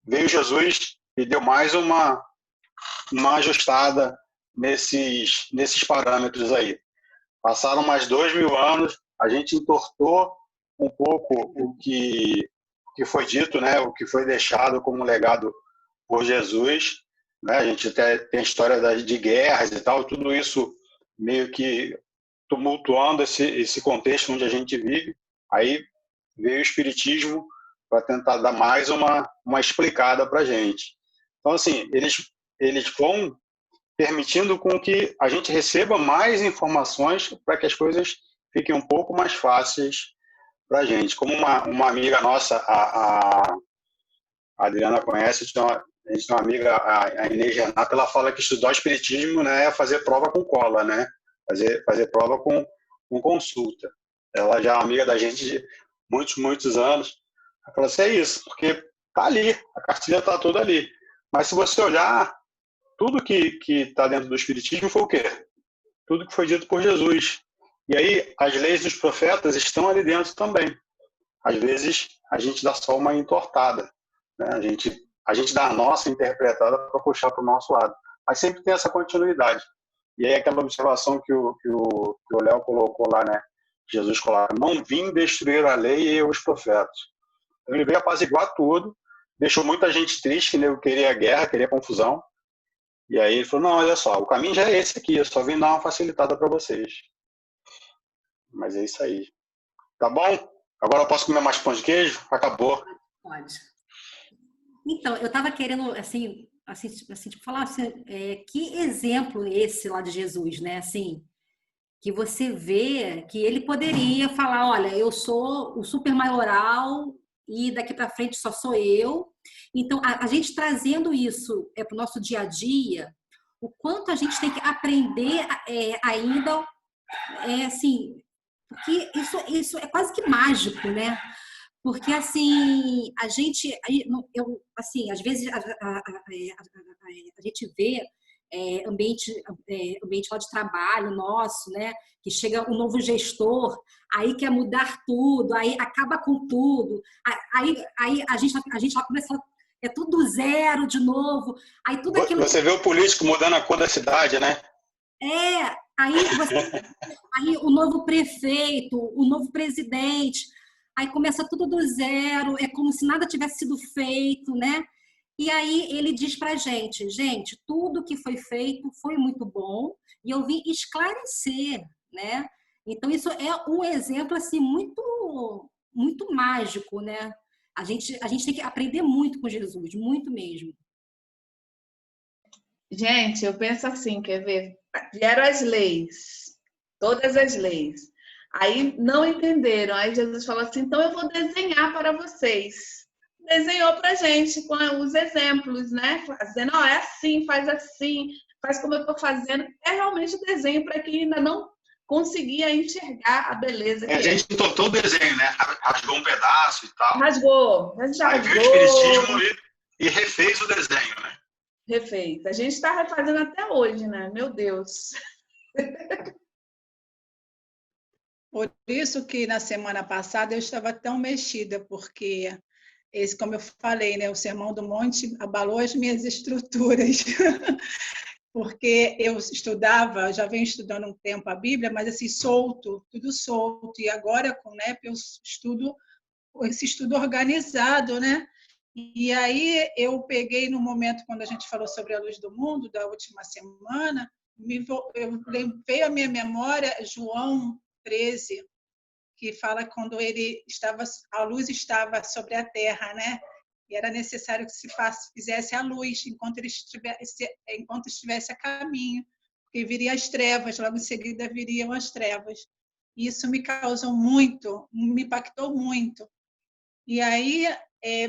veio Jesus e deu mais uma ajustada nesses parâmetros aí. Passaram mais 2000 anos, a gente entortou um pouco o que foi dito, né, o que foi deixado como legado por Jesus, né, a gente até tem a história de guerras e tal, tudo isso meio que tumultuando esse contexto onde a gente vive. Aí veio o Espiritismo para tentar dar mais uma explicada para a gente. Então, assim, eles vão permitindo com que a gente receba mais informações para que as coisas fiquem um pouco mais fáceis para a gente. Como uma amiga nossa, a Adriana conhece, a gente tem uma amiga, a Inês Renata, ela fala que estudar o Espiritismo, né, é fazer prova com cola, né? Fazer prova com consulta. Ela já é uma amiga da gente de muitos anos. Ela fala assim, é isso, porque tá ali, a cartilha está toda ali. Mas se você olhar, tudo que está dentro do Espiritismo foi o quê? Tudo que foi dito por Jesus. E aí, as leis dos profetas estão ali dentro também. Às vezes, a gente dá só uma entortada, né? A gente dá a nossa interpretada para puxar para o nosso lado. Mas sempre tem essa continuidade. E aí, aquela observação que o Léo colocou lá, né? Jesus coloca, não vim destruir a lei e os profetas. Então, ele veio apaziguar tudo, deixou muita gente triste, que nego queria guerra, queria confusão. E aí ele falou, não, olha só, o caminho já é esse aqui, eu só vim dar uma facilitada para vocês. Mas é isso aí. Tá bom? Agora eu posso comer mais pão de queijo? Acabou.
Pode. Então, eu estava querendo, assim, tipo, falar assim, que exemplo esse lá de Jesus, né? Assim, que você vê que ele poderia falar, olha, eu sou o super maioral e daqui para frente só sou eu. Então, a gente trazendo isso para o nosso dia a dia, o quanto a gente tem que aprender ainda, assim, porque isso é quase que mágico, né? Porque, assim, a gente, assim, às vezes a gente vê ambiente lá de trabalho nosso, né? Que chega um novo gestor, aí quer mudar tudo, aí acaba com tudo, aí a gente lá começa, é tudo zero de novo, aí tudo aquilo...
Você vê o político mudando a cor da cidade, né?
Aí o novo prefeito, o novo presidente, aí começa tudo do zero, é como se nada tivesse sido feito, né? E aí ele diz pra gente, tudo que foi feito foi muito bom e eu vim esclarecer, né? Então isso é um exemplo assim muito muito mágico, né? A gente tem que aprender muito com Jesus, muito mesmo.
Gente, eu penso assim, quer ver? Vieram as leis, todas as leis. Aí não entenderam. Aí Jesus falou assim, então eu vou desenhar para vocês. Desenhou para a gente com os exemplos, né? Fazendo, é assim, faz como eu estou fazendo. É realmente desenho para quem ainda não conseguia enxergar a beleza.
A gente totou o desenho, né? Rasgou um pedaço e tal.
Rasgou. A gente já rasgou.
Aí veio o espiritismo e refez o desenho, né?
Refez. A gente está refazendo até hoje, né? Meu Deus.
Por isso que na semana passada eu estava tão mexida, porque esse, como eu falei, né, o Sermão do Monte abalou as minhas estruturas. Porque eu estudava, já venho estudando um tempo a Bíblia, mas assim, tudo solto. E agora com o NEP eu estudo esse estudo organizado, né? E aí eu peguei no momento quando a gente falou sobre a luz do mundo, da última semana, veio à minha memória João 13, que fala quando a luz estava sobre a terra, né? E era necessário que se fizesse a luz enquanto estivesse a caminho, porque viriam as trevas, logo em seguida viriam as trevas. E isso me causou muito, me impactou muito. E aí,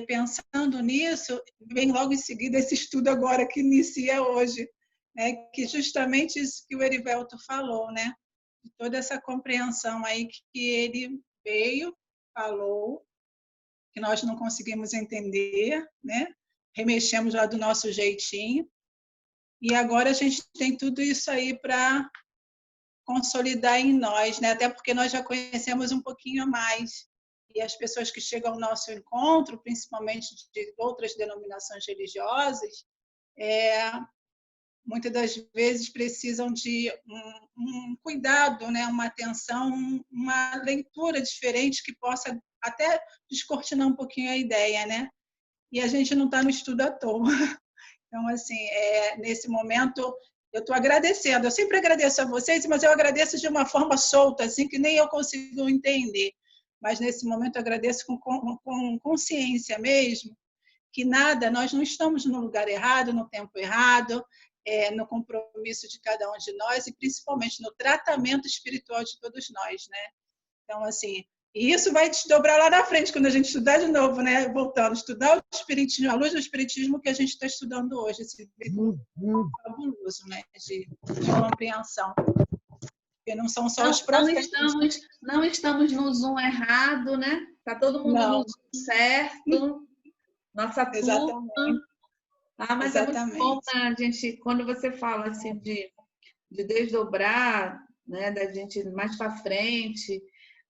pensando nisso, vem logo em seguida esse estudo agora que inicia hoje, né? Que justamente isso que o Erivelto falou, né? De toda essa compreensão aí que ele veio, falou, que nós não conseguimos entender, né? Remexemos lá do nosso jeitinho. E agora a gente tem tudo isso aí para consolidar em nós, né? Até porque nós já conhecemos um pouquinho a mais. E as pessoas que chegam ao nosso encontro, principalmente de outras denominações religiosas, muitas das vezes precisam de um cuidado, né? Uma atenção, uma leitura diferente que possa até descortinar um pouquinho a ideia, né? E a gente não está no estudo à toa. Então, assim, nesse momento, eu estou agradecendo. Eu sempre agradeço a vocês, mas eu agradeço de uma forma solta, assim, que nem eu consigo entender. Mas, nesse momento, eu agradeço com consciência mesmo, que nós não estamos no lugar errado, no tempo errado, no compromisso de cada um de nós e, principalmente, no tratamento espiritual de todos nós, né? Então, assim, e isso vai desdobrar lá na frente, quando a gente estudar de novo, né? Voltando, estudar o espiritismo, a luz do espiritismo que a gente está estudando hoje, esse livro fabuloso, né? De compreensão. Porque não são só os profetas.
Não estamos no Zoom errado, né? Está todo mundo no Zoom certo. Nossa turma.
Exatamente.
Mas exatamente. É muito bom, né, gente, quando você fala assim de desdobrar, né, da gente mais para frente,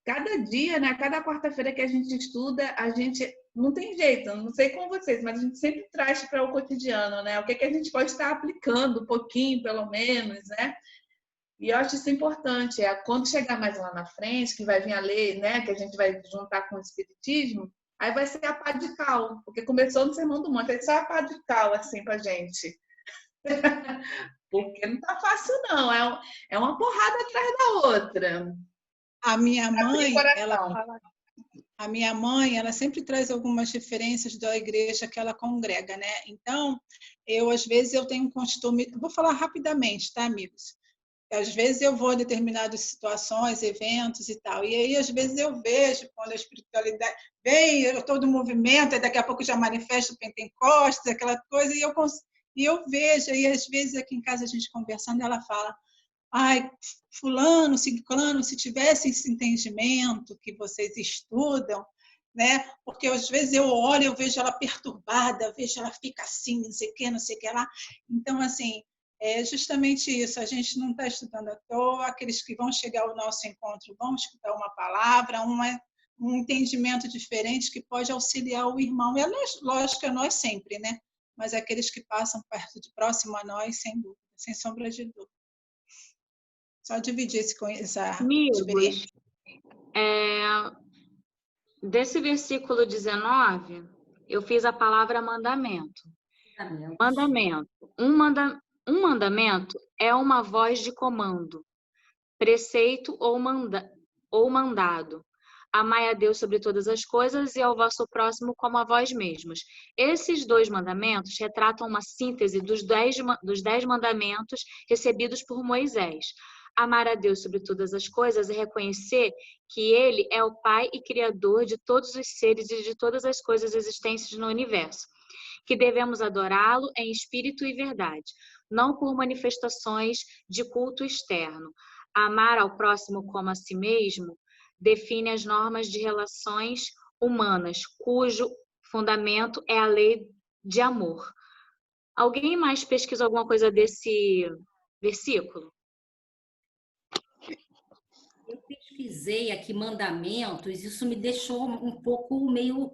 cada dia, né, cada quarta-feira que a gente estuda, a gente não tem jeito, não sei com vocês, mas a gente sempre traz para o cotidiano, né? O que a gente pode estar aplicando um pouquinho, pelo menos, né? E eu acho isso importante. Quando chegar mais lá na frente, que vai vir a lei, né, que a gente vai juntar com o espiritismo, aí vai ser a pá de cal, porque começou no Sermão do Monte, aí só a pá de cal, assim, pra gente. Porque não tá fácil, não. É uma porrada atrás da outra.
A minha mãe, ela sempre traz algumas referências da igreja que ela congrega, né? Então, às vezes, eu tenho um costume... Vou falar rapidamente, tá, amigos? às vezes eu vou a determinadas situações, eventos e tal, e aí às vezes eu vejo quando a espiritualidade vem, todo o movimento, e daqui a pouco já manifesta o Pentecostes, aquela coisa, e eu vejo, e às vezes aqui em casa a gente conversando, ela fala, ai, fulano, ciclano, se tivesse esse entendimento que vocês estudam, né? Porque às vezes eu olho, eu vejo ela perturbada, eu vejo ela fica assim, não sei o que lá. Então, assim, é justamente isso, a gente não está estudando à toa, aqueles que vão chegar ao nosso encontro vão escutar uma palavra, um entendimento diferente que pode auxiliar o irmão, e é lógico, nós sempre, né? Mas aqueles que passam próximo a nós, sem dúvida, sem sombra de dúvida. Só dividir essa experiência.
Desse versículo 19, eu fiz a palavra mandamento. Mandamento. Um mandamento é uma voz de comando, preceito ou mandado. Amai a Deus sobre todas as coisas e ao vosso próximo como a vós mesmos. Esses 2 mandamentos retratam uma síntese dos 10 mandamentos recebidos por Moisés. Amar a Deus sobre todas as coisas é reconhecer que Ele é o Pai e Criador de todos os seres e de todas as coisas existentes no universo, que devemos adorá-lo em espírito e verdade, não por manifestações de culto externo. Amar ao próximo como a si mesmo define as normas de relações humanas, cujo fundamento é a lei de amor. Alguém mais pesquisou alguma coisa desse versículo?
Eu pesquisei aqui mandamentos, isso me deixou um pouco meio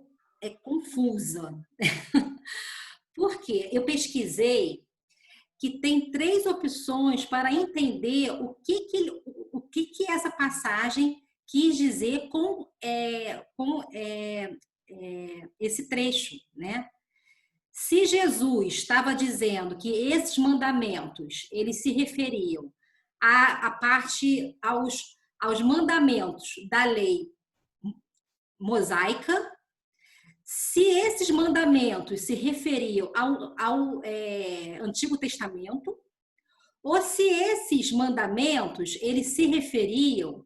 confusa. Por quê? Eu pesquisei que tem 3 opções para entender o que essa passagem quis dizer com esse trecho, né? Se Jesus estava dizendo que esses mandamentos eles se referiam aos mandamentos da lei mosaica, se esses mandamentos se referiam ao Antigo Testamento, ou se esses mandamentos eles se referiam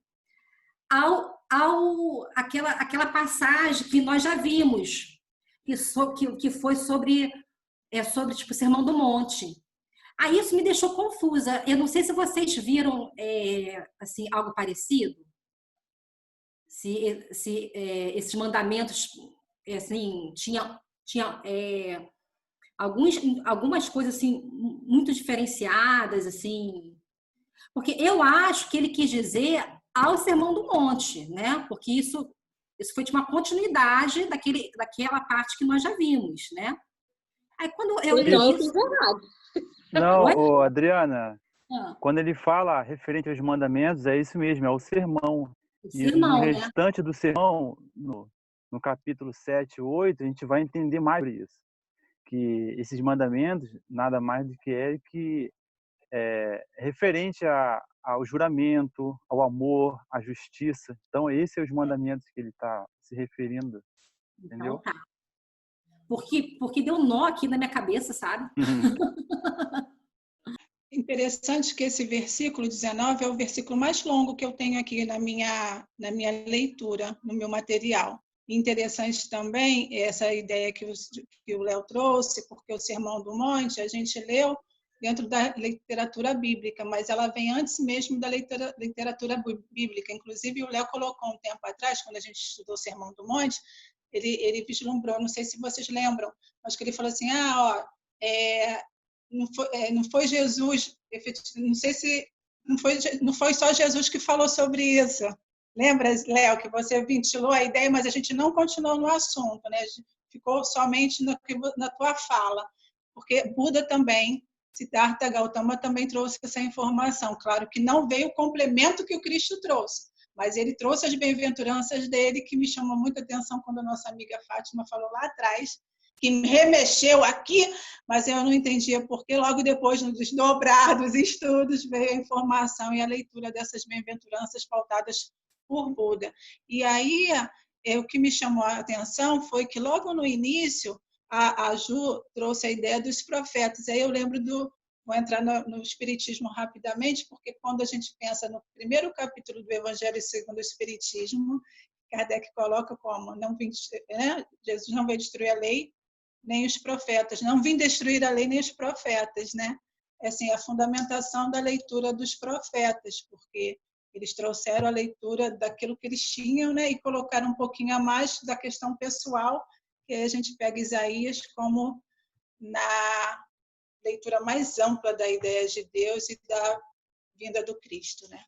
aquela passagem que nós já vimos, que foi sobre tipo, o Sermão do Monte. Aí isso me deixou confusa. Eu não sei se vocês viram assim, algo parecido. Se esses mandamentos assim, tinha algumas coisas assim, muito diferenciadas, assim. Porque eu acho que ele quis dizer ao Sermão do Monte, né? Porque isso foi de uma continuidade daquela parte que nós já vimos, né? Aí quando eu li isso...
Não, Adriana, quando ele fala referente aos mandamentos, é isso mesmo, é o sermão. E no restante do sermão, no capítulo 7 e 8, a gente vai entender mais sobre isso. Que esses mandamentos, nada mais do que referente ao juramento, ao amor, à justiça. Então, esses são os mandamentos que ele está se referindo. Entendeu?
Então, tá. Porque deu nó aqui na minha cabeça, sabe?
Interessante que esse versículo 19 é o versículo mais longo que eu tenho aqui na minha leitura, no meu material. Interessante também essa ideia que o Léo trouxe, porque o Sermão do Monte a gente leu dentro da literatura bíblica, mas ela vem antes mesmo da literatura bíblica. Inclusive, o Léo colocou um tempo atrás, quando a gente estudou o Sermão do Monte, ele vislumbrou, não sei se vocês lembram, mas que ele falou assim, não foi Jesus, não sei se não foi só Jesus que falou sobre isso. Lembra, Léo, que você ventilou a ideia, mas a gente não continuou no assunto, né? Ficou somente na tua fala, porque Buda também, Siddhartha Gautama também trouxe essa informação. Claro que não veio o complemento que o Cristo trouxe, mas ele trouxe as bem-aventuranças dele, que me chamou muita atenção quando a nossa amiga Fátima falou lá atrás, que me remexeu aqui, mas eu não entendia porque logo depois, no desdobrar dos estudos, veio a informação e a leitura dessas bem-aventuranças pautadas por Buda. E aí, o que me chamou a atenção foi que logo no início, a Ju trouxe a ideia dos profetas. Aí eu lembro Vou entrar no Espiritismo rapidamente, porque quando a gente pensa no primeiro capítulo do Evangelho segundo o Espiritismo, Kardec coloca como Jesus não veio destruir a lei nem os profetas, não vim destruir a lei nem os profetas, né? Assim, a fundamentação da leitura dos profetas, porque eles trouxeram a leitura daquilo que eles tinham, né? E colocaram um pouquinho a mais da questão pessoal, que aí a gente pega Isaías como na leitura mais ampla da ideia de Deus e da vinda do Cristo, né?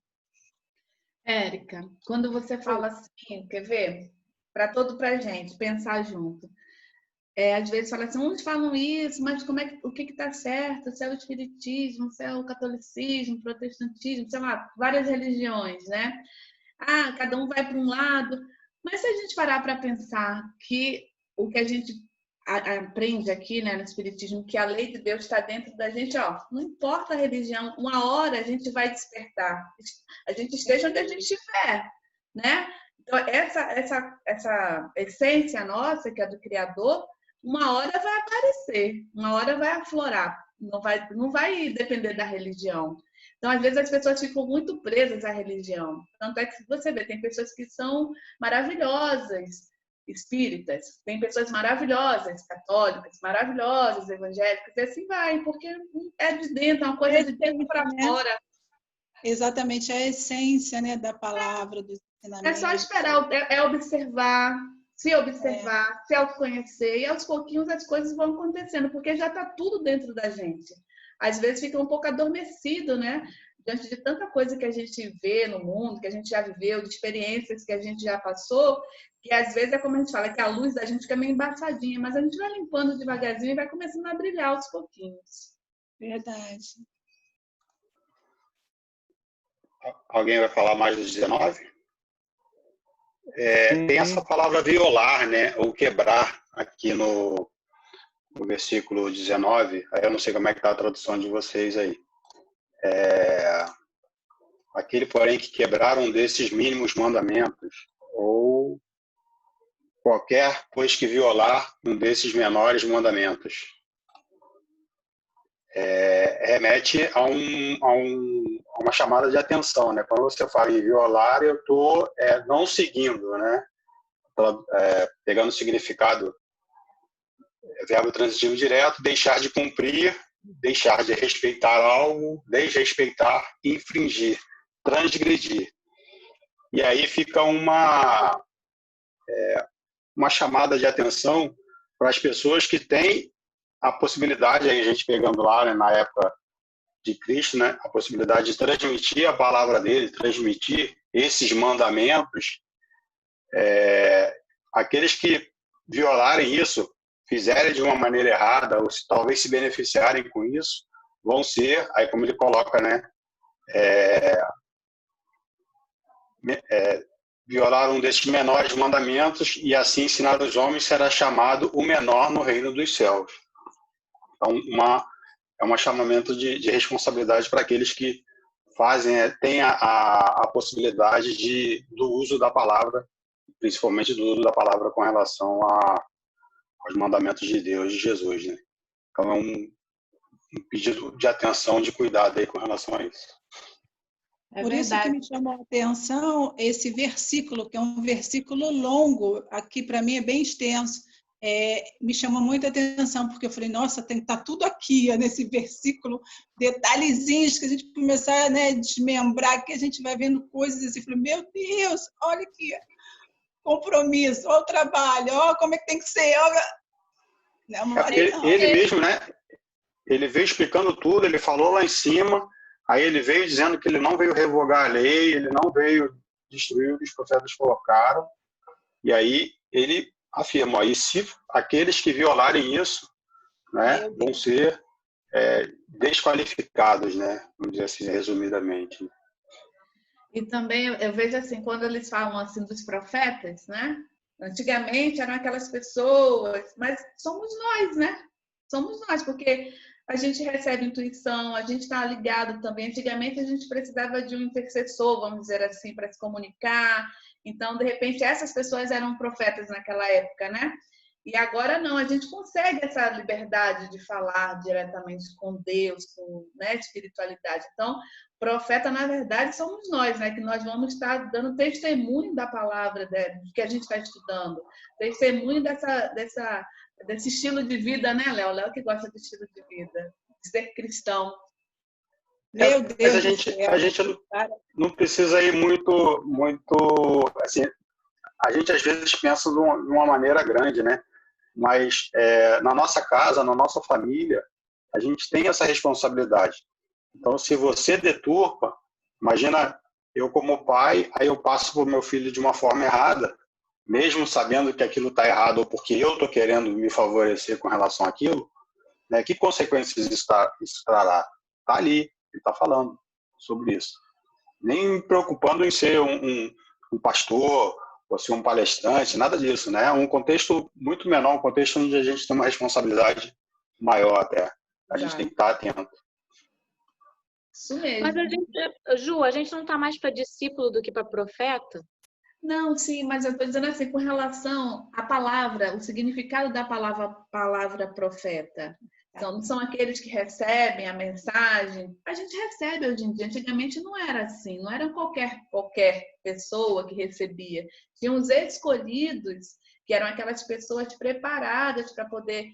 Érica, quando você fala assim, quer ver? Pra gente pensar junto. Às vezes fala assim, uns falam isso, mas o que está certo? Se é o espiritismo, se é o catolicismo, o protestantismo, sei lá, várias religiões, né? Cada um vai para um lado. Mas se a gente parar para pensar que o que a gente aprende aqui, né, no espiritismo, que a lei de Deus está dentro da gente, ó, não importa a religião, uma hora a gente vai despertar. A gente esteja onde a gente estiver, né? Então, essa essência nossa, que é do Criador, uma hora vai aparecer, uma hora vai aflorar, não vai depender da religião. Então, às vezes, as pessoas ficam muito presas à religião. Tanto é que você vê, tem pessoas que são maravilhosas, espíritas, tem pessoas maravilhosas, católicas, maravilhosas, evangélicas, e assim vai, porque é de dentro, é uma coisa de dentro para fora.
Exatamente, a essência, né, da palavra, do ensinamento.
É só esperar, é observar, se autoconhecer, e aos pouquinhos as coisas vão acontecendo, porque já está tudo dentro da gente. Às vezes fica um pouco adormecido, né? Diante de tanta coisa que a gente vê no mundo, que a gente já viveu, de experiências que a gente já passou, que às vezes é como a gente fala, que a luz da gente fica meio embaçadinha, mas a gente vai limpando devagarzinho e vai começando a brilhar aos pouquinhos.
Verdade.
Alguém vai falar mais do 19? Tem essa palavra violar, né? Ou quebrar aqui no versículo 19. Eu não sei como é que está a tradução de vocês aí. Aquele, porém, que quebrar um desses mínimos mandamentos, ou qualquer, pois, que violar um desses menores mandamentos. Remete a uma chamada de atenção, né? Quando você fala em violar, eu estou não seguindo, né? Pegando o significado, verbo transitivo direto, deixar de cumprir, deixar de respeitar algo, desrespeitar, infringir, transgredir. E aí fica uma chamada de atenção para as pessoas que têm a possibilidade, aí a gente pegando lá, né, na época de Cristo, né, a possibilidade de transmitir a palavra dele, transmitir esses mandamentos, aqueles que violarem isso, fizerem de uma maneira errada, ou talvez se beneficiarem com isso, vão ser, aí como ele coloca, né, violar um desses menores mandamentos e assim ensinar os homens, será chamado o menor no reino dos céus. Então, é um chamamento de responsabilidade para aqueles que têm a possibilidade do uso da palavra, principalmente do uso da palavra com relação aos mandamentos de Deus, de Jesus, né? Então, é um pedido de atenção, de cuidado aí com relação a isso.
Por isso que me chamou a atenção esse versículo, que é um versículo longo, aqui para mim é bem extenso. Me chamou muita atenção, porque eu falei, nossa, tem que estar tudo aqui, nesse versículo, detalhezinhos que a gente começar, né, a desmembrar, que a gente vai vendo coisas assim, eu falei, meu Deus, olha aqui, compromisso, olha o trabalho, olha como é que tem que ser, olha...
Ele mesmo, né, ele veio explicando tudo, ele falou lá em cima, aí ele veio dizendo que ele não veio revogar a lei, ele não veio destruir o que os profetas colocaram, e aí ele afirma, e se aqueles que violarem isso, né, vão ser desqualificados, né, vamos dizer assim, resumidamente.
E também eu vejo assim, quando eles falam assim dos profetas, né, antigamente eram aquelas pessoas, mas somos nós, né, somos nós, porque a gente recebe intuição, a gente está ligado também. Antigamente a gente precisava de um intercessor, vamos dizer assim, para se comunicar. Então, de repente, essas pessoas eram profetas naquela época, né? E agora não, a gente consegue essa liberdade de falar diretamente com Deus, com, né, espiritualidade. Então, profeta, na verdade, somos nós, né? Que nós vamos estar dando testemunho da palavra que a gente está estudando. Testemunho desse estilo de vida, né, Léo? Léo que gosta do estilo de vida, de ser cristão.
Meu Deus,
mas a gente não precisa ir muito, assim, a gente às vezes pensa de uma maneira grande, né? Mas na nossa casa, na nossa família, a gente tem essa responsabilidade. Então, se você deturpa, imagina eu como pai, aí eu passo para o meu filho de uma forma errada, mesmo sabendo que aquilo está errado ou porque eu estou querendo me favorecer com relação àquilo, né? Que consequências isso trará? Está ali, ele está falando sobre isso. Nem me preocupando em ser um pastor ou ser um palestrante, nada disso, né? É um contexto muito menor, um contexto onde a gente tem uma responsabilidade maior até. A gente tem que estar atento.
Isso mesmo.
Mas Ju, a gente não está mais para discípulo do que para profeta?
Não, sim, mas eu estou dizendo assim, com relação à palavra, o significado da palavra profeta. Então, são aqueles que recebem a mensagem. A gente recebe hoje em dia. Antigamente não era assim. Não era qualquer pessoa que recebia. Tinham os escolhidos, que eram aquelas pessoas preparadas para poder,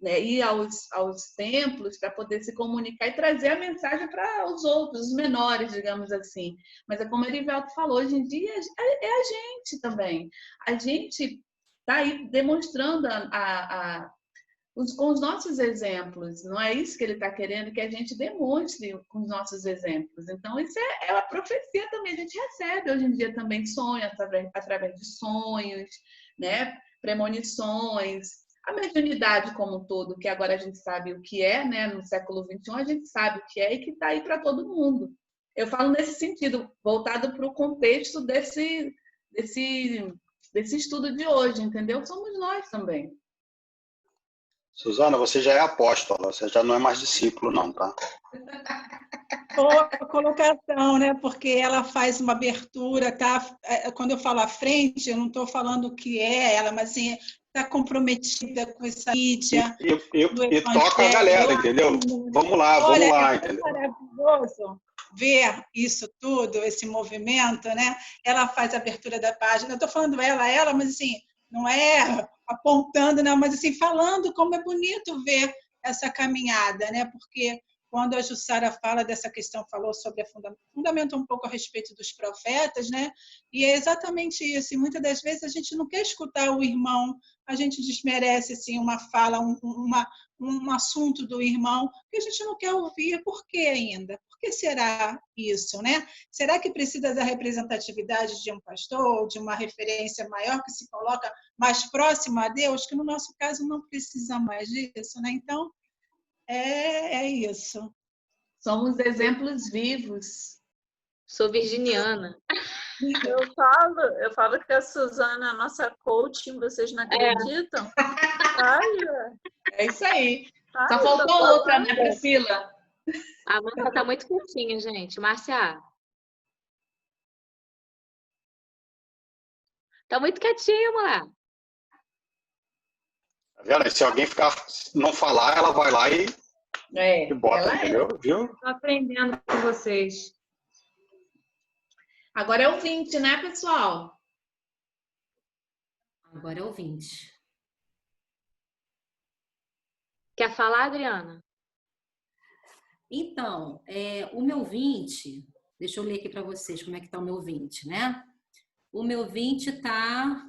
né, ir aos templos, para poder se comunicar e trazer a mensagem para os outros, os menores, digamos assim. Mas é como o Erivelto falou, hoje em dia é a gente também. A gente está aí demonstrando com os nossos exemplos. Não é isso que ele está querendo, que a gente demonstre com os nossos exemplos. Então, isso é a profecia também. A gente recebe hoje em dia também sonhos, através de sonhos, né? Premonições, a mediunidade como um todo, que agora a gente sabe o que é, né? No século XXI, a gente sabe o que é e que está aí para todo mundo. Eu falo nesse sentido, voltado para o contexto desse estudo de hoje, entendeu? Somos nós também.
Suzana, você já é apóstola, você já não é mais discípulo, não, tá?
Boa colocação, né? Porque ela faz uma abertura, tá? Quando eu falo à frente, eu não estou falando o que é ela, mas assim, está comprometida com essa mídia.
E toca a galera, entendeu? Vamos lá, entendeu?
É maravilhoso ver isso tudo, esse movimento, né? Ela faz a abertura da página. Eu estou falando ela, mas assim, não é apontando, não, mas assim, falando como é bonito ver essa caminhada, né? Porque quando a Jussara fala dessa questão, falou sobre fundamenta um pouco a respeito dos profetas, né? E é exatamente isso. E muitas das vezes a gente não quer escutar o irmão, a gente desmerece assim, uma fala, um assunto do irmão, que a gente não quer ouvir. Por que ainda? Por que será isso, né? Será que precisa da representatividade de um pastor, de uma referência maior que se coloca mais próxima a Deus, que no nosso caso não precisa mais disso, né? Então, é isso.
Somos exemplos vivos.
Sou virginiana.
Eu falo que a Suzana é a nossa coaching, vocês não acreditam?
É isso aí. Só faltou outra, né, Priscila?
A Márcia tá muito quietinha, gente. Márcia. Tá muito quietinha, mulher.
Tá vendo? Se alguém não falar, ela vai lá e bota, entendeu? Viu?
Estou aprendendo com vocês.
Agora é o 20, né, pessoal?
Agora é o 20.
Quer falar, Adriana?
Então, o meu 20, deixa eu ler aqui para vocês como é que está o meu 20, né? O meu 20 está...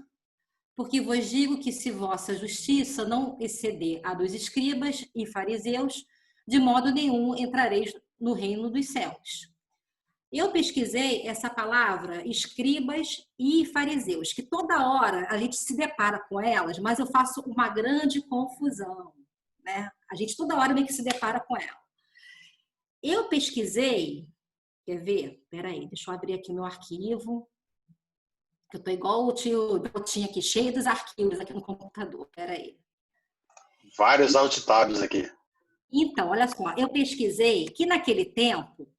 Porque vos digo que se vossa justiça não exceder a dos escribas e fariseus, de modo nenhum entrareis no reino dos céus. Eu pesquisei essa palavra, escribas e fariseus, que toda hora a gente se depara com elas, mas eu faço uma grande confusão, né? A gente toda hora meio que se depara com ela. Eu pesquisei, quer ver? Peraí, deixa eu abrir aqui meu arquivo. Eu tô igual o tio Botinha aqui, cheio dos arquivos aqui no computador. Peraí.
Vários alt tabs aqui.
Então, olha só, eu pesquisei que naquele tempo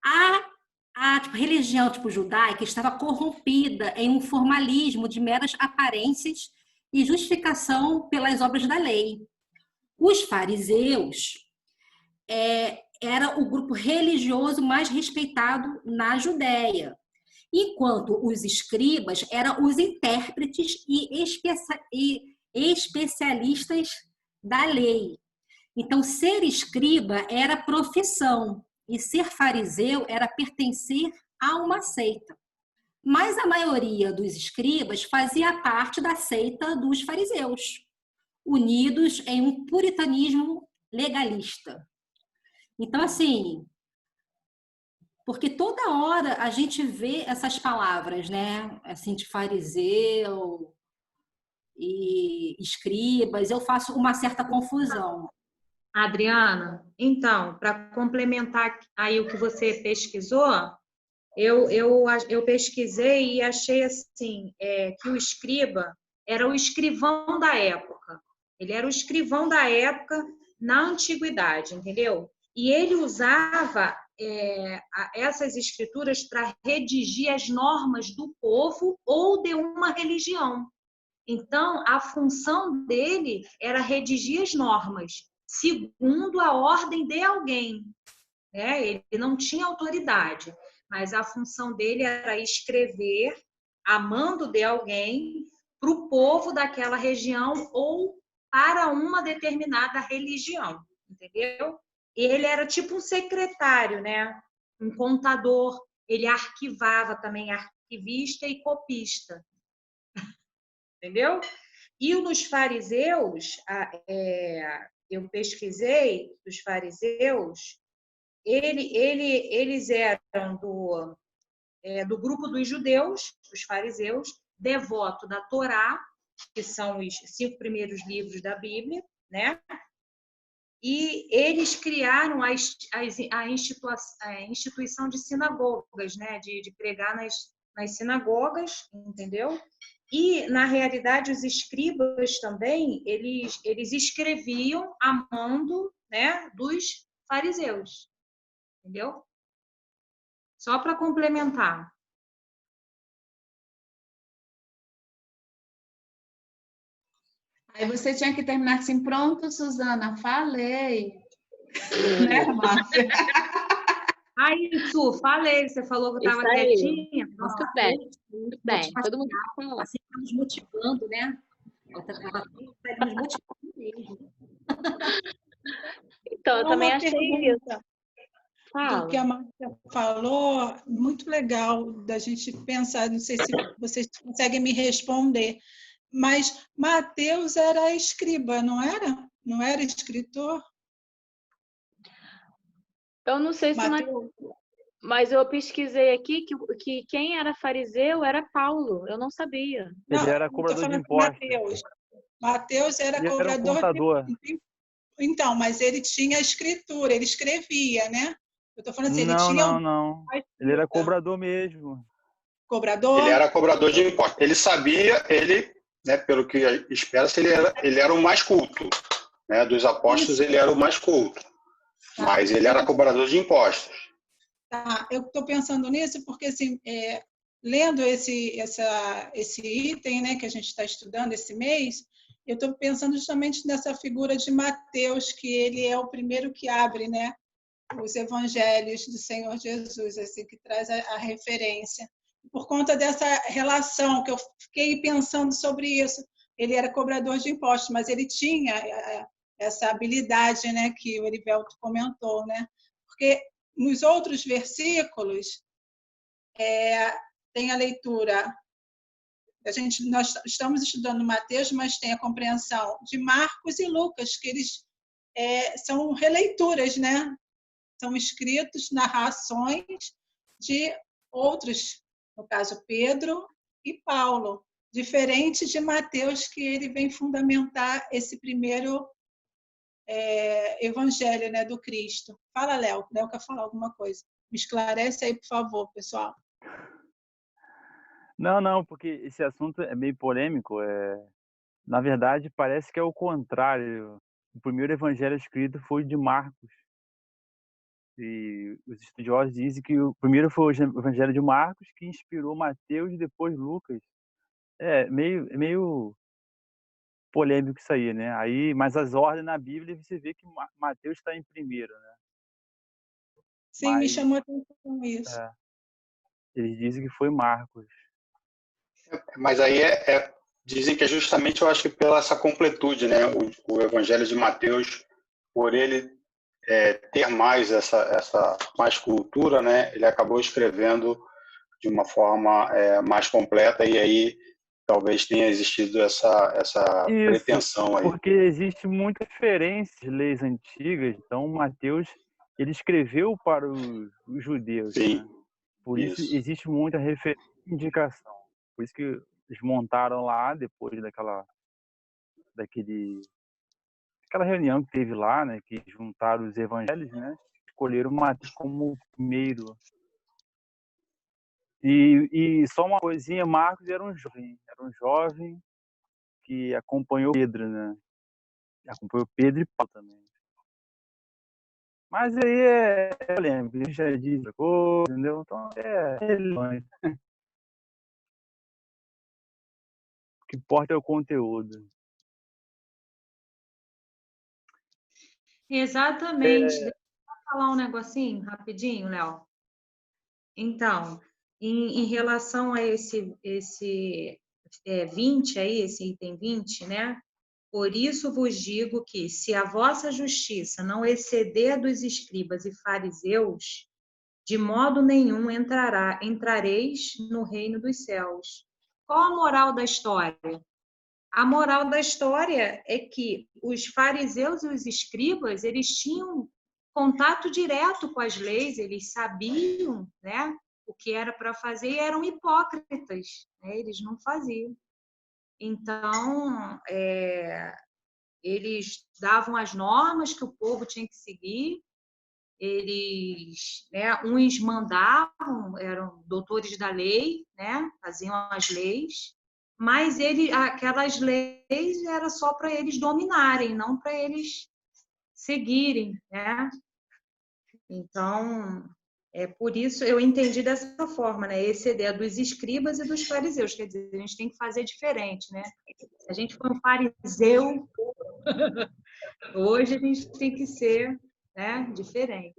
a religião judaica estava corrompida em um formalismo de meras aparências e justificação pelas obras da lei. Os fariseus era o grupo religioso mais respeitado na Judéia, enquanto os escribas eram os intérpretes e especialistas da lei. Então, ser escriba era profissão e ser fariseu era pertencer a uma seita. Mas a maioria dos escribas fazia parte da seita dos fariseus, unidos em um puritanismo legalista. Então, assim, porque toda hora a gente vê essas palavras, né? Assim, de fariseu e escribas, eu faço uma certa confusão.
Adriana, então, para complementar aí o que você pesquisou, eu pesquisei e achei assim, que o escriba era o escrivão da época. Ele era o escrivão da época na antiguidade, entendeu? E ele usava essas escrituras para redigir as normas do povo ou de uma religião. Então, a função dele era redigir as normas segundo a ordem de alguém, né? Ele não tinha autoridade, mas a função dele era escrever a mando de alguém para o povo daquela região ou para uma determinada religião, entendeu? Ele era tipo um secretário, né? Um contador. Ele arquivava também, arquivista e copista, entendeu? E nos fariseus, eu pesquisei dos fariseus, eles eram do grupo dos judeus, os fariseus, devoto da Torá, que são os 5 primeiros livros da Bíblia, né? E eles criaram a instituição de sinagogas, né? De pregar nas sinagogas, entendeu? E, na realidade, os escribas também, eles escreviam a mando, né, dos fariseus, entendeu? Só para complementar.
Aí você tinha que terminar assim, pronto, Suzana, falei. Né, Márcia?
Aí, Su, falei, você falou que estava quietinha.
Muito bem, muito bem. Todo mundo fala.
Assim, nos motivando, né? Ela está nos motivando mesmo.
Então, eu também achei isso.
Do que a Márcia falou, muito legal da gente pensar, não sei se vocês conseguem me responder, mas Mateus era escriba, não era? Não era escritor?
Eu não sei se mas eu pesquisei aqui que quem era fariseu era Paulo. Eu não sabia.
Ele era cobrador de impostos.
Mateus era
ele
cobrador
era um contador.
Então, mas ele tinha escritura, ele escrevia, né? Eu estou falando assim, ele tinha...
Não. Ele era cobrador mesmo.
Cobrador?
Ele era cobrador de impostos. Ele sabia, né, pelo que espera-se, ele era o mais culto. Né? Dos apóstolos, ele era o mais culto. Mas ele era cobrador de impostos.
Tá, eu estou pensando nisso porque, assim, lendo esse item, né, que a gente está estudando esse mês, eu estou pensando justamente nessa figura de Mateus, que ele é o primeiro que abre, né, os evangelhos do Senhor Jesus, assim, que traz a referência. Por conta dessa relação, que eu fiquei pensando sobre isso, ele era cobrador de impostos, mas ele tinha essa habilidade, né, que o Erivelto comentou, né, porque nos outros versículos tem a leitura, nós estamos estudando Mateus, mas tem a compreensão de Marcos e Lucas, que eles são releituras, né? São escritos, narrações de outros, no caso Pedro e Paulo, diferente de Mateus, que ele vem fundamentar esse primeiro evangelho, né, do Cristo. Fala, Léo. Léo quer falar alguma coisa. Me esclarece aí, por favor, pessoal.
Não, porque esse assunto é meio polêmico. Na verdade, parece que é o contrário. O primeiro evangelho escrito foi de Marcos. E os estudiosos dizem que o primeiro foi o evangelho de Marcos, que inspirou Mateus e depois Lucas. Meio polêmico isso aí, né? Mas as ordens na Bíblia, você vê que Mateus está em primeiro, né?
Sim, me
Mas
chamou a atenção isso.
eles dizem que foi Marcos.
Mas aí dizem que é justamente, eu acho que pela essa completude, né? O Evangelho de Mateus, por ele ter mais essa mais cultura, né? Ele acabou escrevendo de uma forma mais completa e aí talvez tenha existido essa pretensão aí.
Porque existe muita referência às leis antigas, então Mateus ele escreveu para os judeus,
Sim,
né? Por isso existe muita referência e indicação. Por isso que eles montaram lá, depois daquela reunião que teve lá, né? Que juntaram os evangelhos, né? Escolheram Mateus como o primeiro. E só uma coisinha, Marcos era um jovem que acompanhou Pedro, né? Acompanhou Pedro e Paulo também. Mas aí eu lembro, ele já disse, entendeu? Então relevante. O que importa é o conteúdo.
Exatamente. Deixa eu falar um negocinho rapidinho, Léo. Então, em relação a esse 20 aí, esse item 20, né? Por isso vos digo que, se a vossa justiça não exceder dos escribas e fariseus, de modo nenhum entrareis no reino dos céus. Qual a moral da história? A moral da história é que os fariseus e os escribas, eles tinham contato direto com as leis, eles sabiam, né, o que era para fazer e eram hipócritas, né, eles não faziam. Então, eles davam as normas que o povo tinha que seguir, eles, né, uns mandavam, eram doutores da lei, né, faziam as leis, mas aquelas leis era só para eles dominarem, não para eles seguirem, né? Então, por isso eu entendi dessa forma, né? Esse ideia dos escribas e dos fariseus, quer dizer, a gente tem que fazer diferente, né? Se a gente for um fariseu, hoje a gente tem que ser, né, diferente.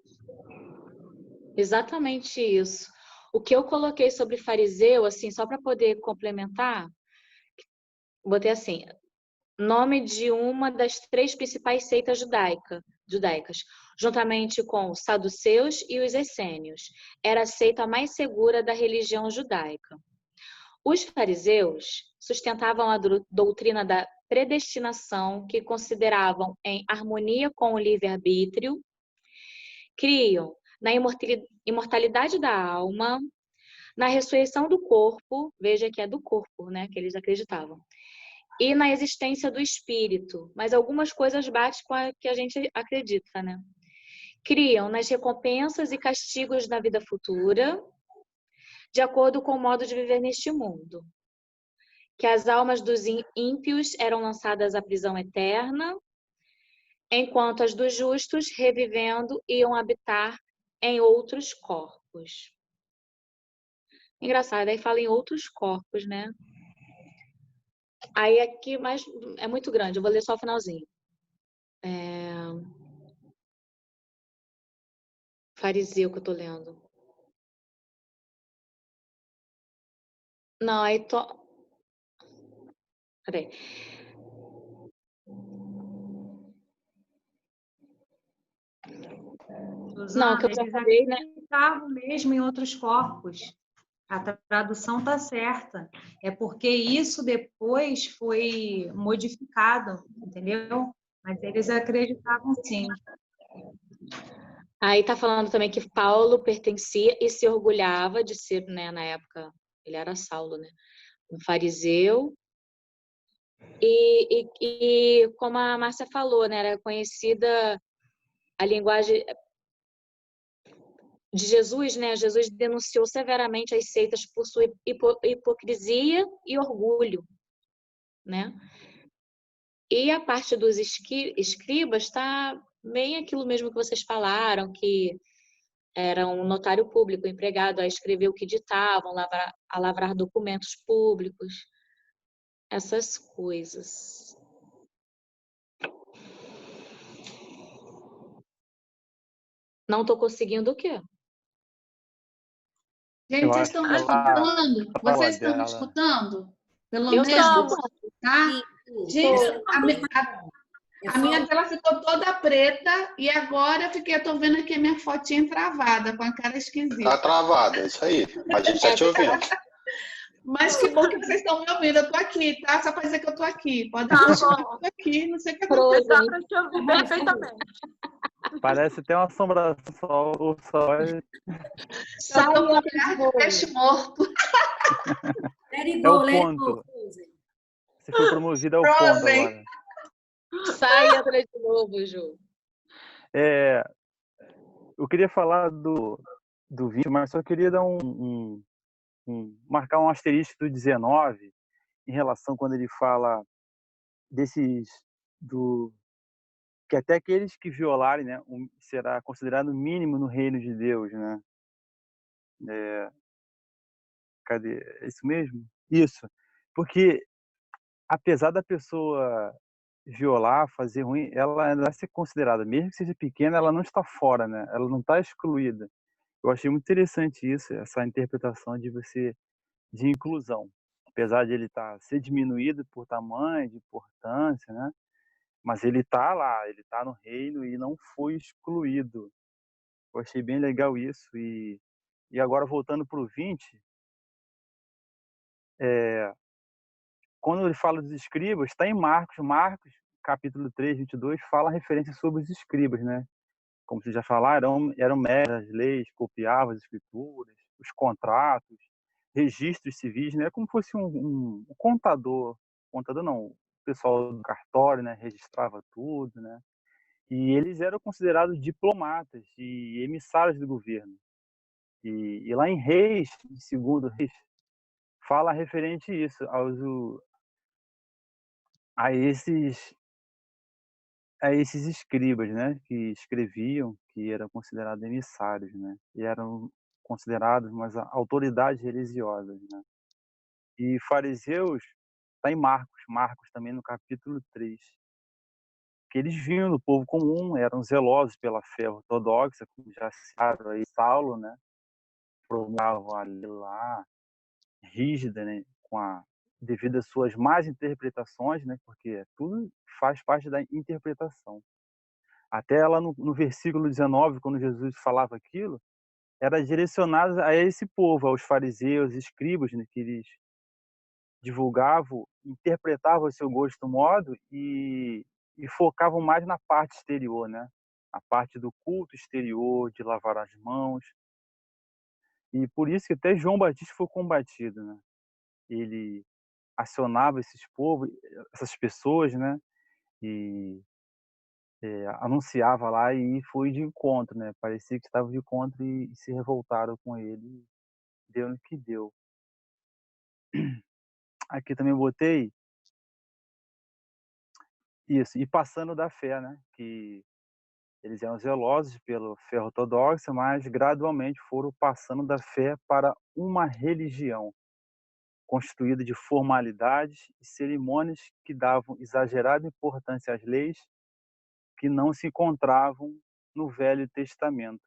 Exatamente isso. O que eu coloquei sobre fariseu, assim, só para poder complementar, botei assim, nome de uma das 3 principais seitas judaicas, juntamente com os saduceus e os essênios. Era a seita mais segura da religião judaica. Os fariseus sustentavam a doutrina da predestinação, que consideravam em harmonia com o livre-arbítrio, criam na imortalidade da alma, na ressurreição do corpo, veja que é do corpo, né, que eles acreditavam, e na existência do espírito, mas algumas coisas batem com a que a gente acredita, né? Criam nas recompensas e castigos da vida futura, de acordo com o modo de viver neste mundo. Que as almas dos ímpios eram lançadas à prisão eterna, enquanto as dos justos, revivendo, iam habitar em outros corpos. Engraçado, aí fala em outros corpos, né? Aí aqui, mas é muito grande, eu vou ler só o finalzinho. Fariseu que eu tô lendo. Não, aí Peraí.
Suzana,
que eu já
eles
falei, né?
acreditavam mesmo em outros corpos. A tradução está certa. É porque isso depois foi modificado, entendeu? Mas eles acreditavam sim.
Aí tá falando também que Paulo pertencia e se orgulhava de ser, né, na época, ele era Saulo, né? Um fariseu. E como a Márcia falou, né, era conhecida a linguagem de Jesus, né? Jesus denunciou severamente as seitas por sua hipocrisia e orgulho, né? E a parte dos escribas está bem aquilo mesmo que vocês falaram, que era um notário público empregado a escrever o que ditavam, a lavrar documentos públicos, essas coisas. Não estou conseguindo o quê?
Gente,
Eu
vocês
acho
estão
que
me
ela
escutando?
fala
Vocês estão me
dela.
escutando? Pelo
Eu
menos,
estou.
tá? Gente, a minha tela ficou toda preta e agora eu tô vendo aqui a minha fotinha travada, com a cara
Tá
esquisita.
travada, é isso aí. Mas a gente está te ouvindo.
Mas que bom que vocês estão me ouvindo. Eu tô aqui, tá? Só para dizer que eu tô aqui. Pode
Tá
continuar,
bom.
eu tô aqui. Não sei o que aconteceu.
Dá para te ouvir perfeitamente.
Parece até uma assombração. O sol
Eu tô com um olhar de peixe morto.
Let it
é
go,
o
let it go.
ponto. Você foi promovida ao ponto
Frozen.
agora.
Sai e entra de novo, Ju.
Eu queria falar do 20, mas só queria dar marcar um asterisco do 19 em relação quando ele fala desses que até aqueles que violarem, né, será considerado mínimo no reino de Deus, né? Cadê? É isso mesmo? Isso. Porque apesar da pessoa violar, fazer ruim, ela vai ser considerada, mesmo que seja pequena, ela não está fora, né? Ela não está excluída. Eu achei muito interessante isso, essa interpretação de inclusão. Apesar de ele ser diminuído por tamanho, de importância, né? Mas ele está lá, ele está no reino e não foi excluído. Eu achei bem legal isso. E agora, voltando para o 20, quando ele fala dos escribas, está em Marcos, capítulo 3, 22, fala a referência sobre os escribas, né? Como vocês já falaram, eram mestres das leis, copiavam as escrituras, os contratos, registros civis, né? Como fosse um contador não, o pessoal do cartório, né? Registrava tudo, né? E eles eram considerados diplomatas e emissários do governo. E lá em Reis, em 2 Reis, fala referente a isso, a esses escribas, né, que escreviam, que eram considerados emissários, né, e eram considerados umas autoridades religiosas, né. E fariseus está em Marcos também no capítulo 3, que eles vinham do povo comum, eram zelosos pela fé ortodoxa, como já citaram aí Saulo, né, promulgavam a lei lá, rígida, né, devido às suas más interpretações, né, porque tudo faz parte da interpretação. Até lá no versículo 19, quando Jesus falava aquilo, era direcionado a esse povo, aos fariseus, escribas, né, que eles divulgavam, interpretavam o seu gosto modo e focavam mais na parte exterior, né? A parte do culto exterior, de lavar as mãos. E por isso que até João Batista foi combatido, né? Ele acionava esses povos, essas pessoas, né? E anunciava lá e foi de encontro, né? Parecia que estava de encontro e se revoltaram com ele. Deu no que deu. Aqui também botei isso, e passando da fé, né? Que eles eram zelosos pela fé ortodoxa, mas gradualmente foram passando da fé para uma religião constituída de formalidades e cerimônias que davam exagerada importância às leis que não se encontravam no Velho Testamento.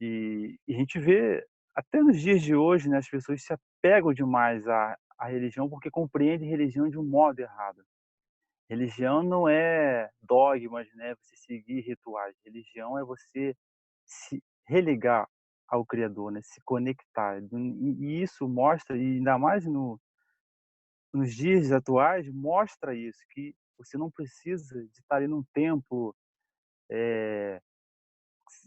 E a gente vê, até nos dias de hoje, né, as pessoas se apegam demais à religião porque compreendem religião de um modo errado. Religião não é dogmas, né, você seguir rituais. Religião é você se religar ao Criador, né, se conectar. E isso mostra, e ainda mais nos dias atuais, mostra isso, que você não precisa de estar ali num templo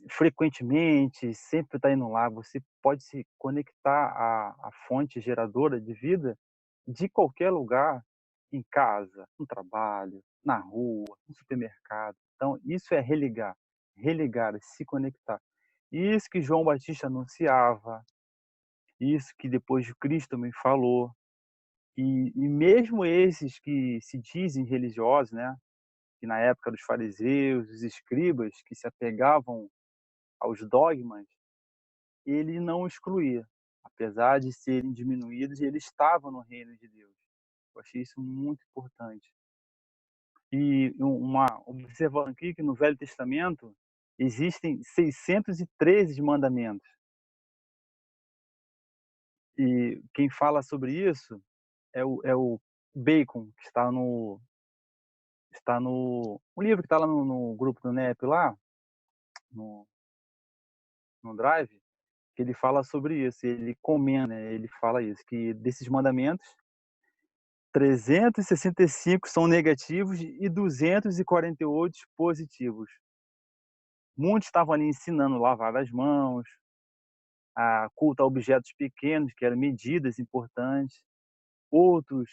frequentemente, sempre está indo lá, você pode se conectar à fonte geradora de vida de qualquer lugar, em casa, no trabalho, na rua, no supermercado. Então, isso é religar, se conectar. Isso que João Batista anunciava, isso que depois de Cristo também falou. E mesmo esses que se dizem religiosos, né, que na época dos fariseus, os escribas, que se apegavam aos dogmas, ele não excluía. Apesar de serem diminuídos, ele estava no reino de Deus. Eu achei isso muito importante. E observando aqui que no Velho Testamento, existem 613 mandamentos. E quem fala sobre isso é o Bacon, que está no um livro que está lá no grupo do NEP lá, no Drive, que ele fala sobre isso, ele comenta, né, ele fala isso, que desses mandamentos, 365 são negativos e 248 positivos. Muitos estavam ali ensinando a lavar as mãos, a culto a objetos pequenos, que eram medidas importantes. Outros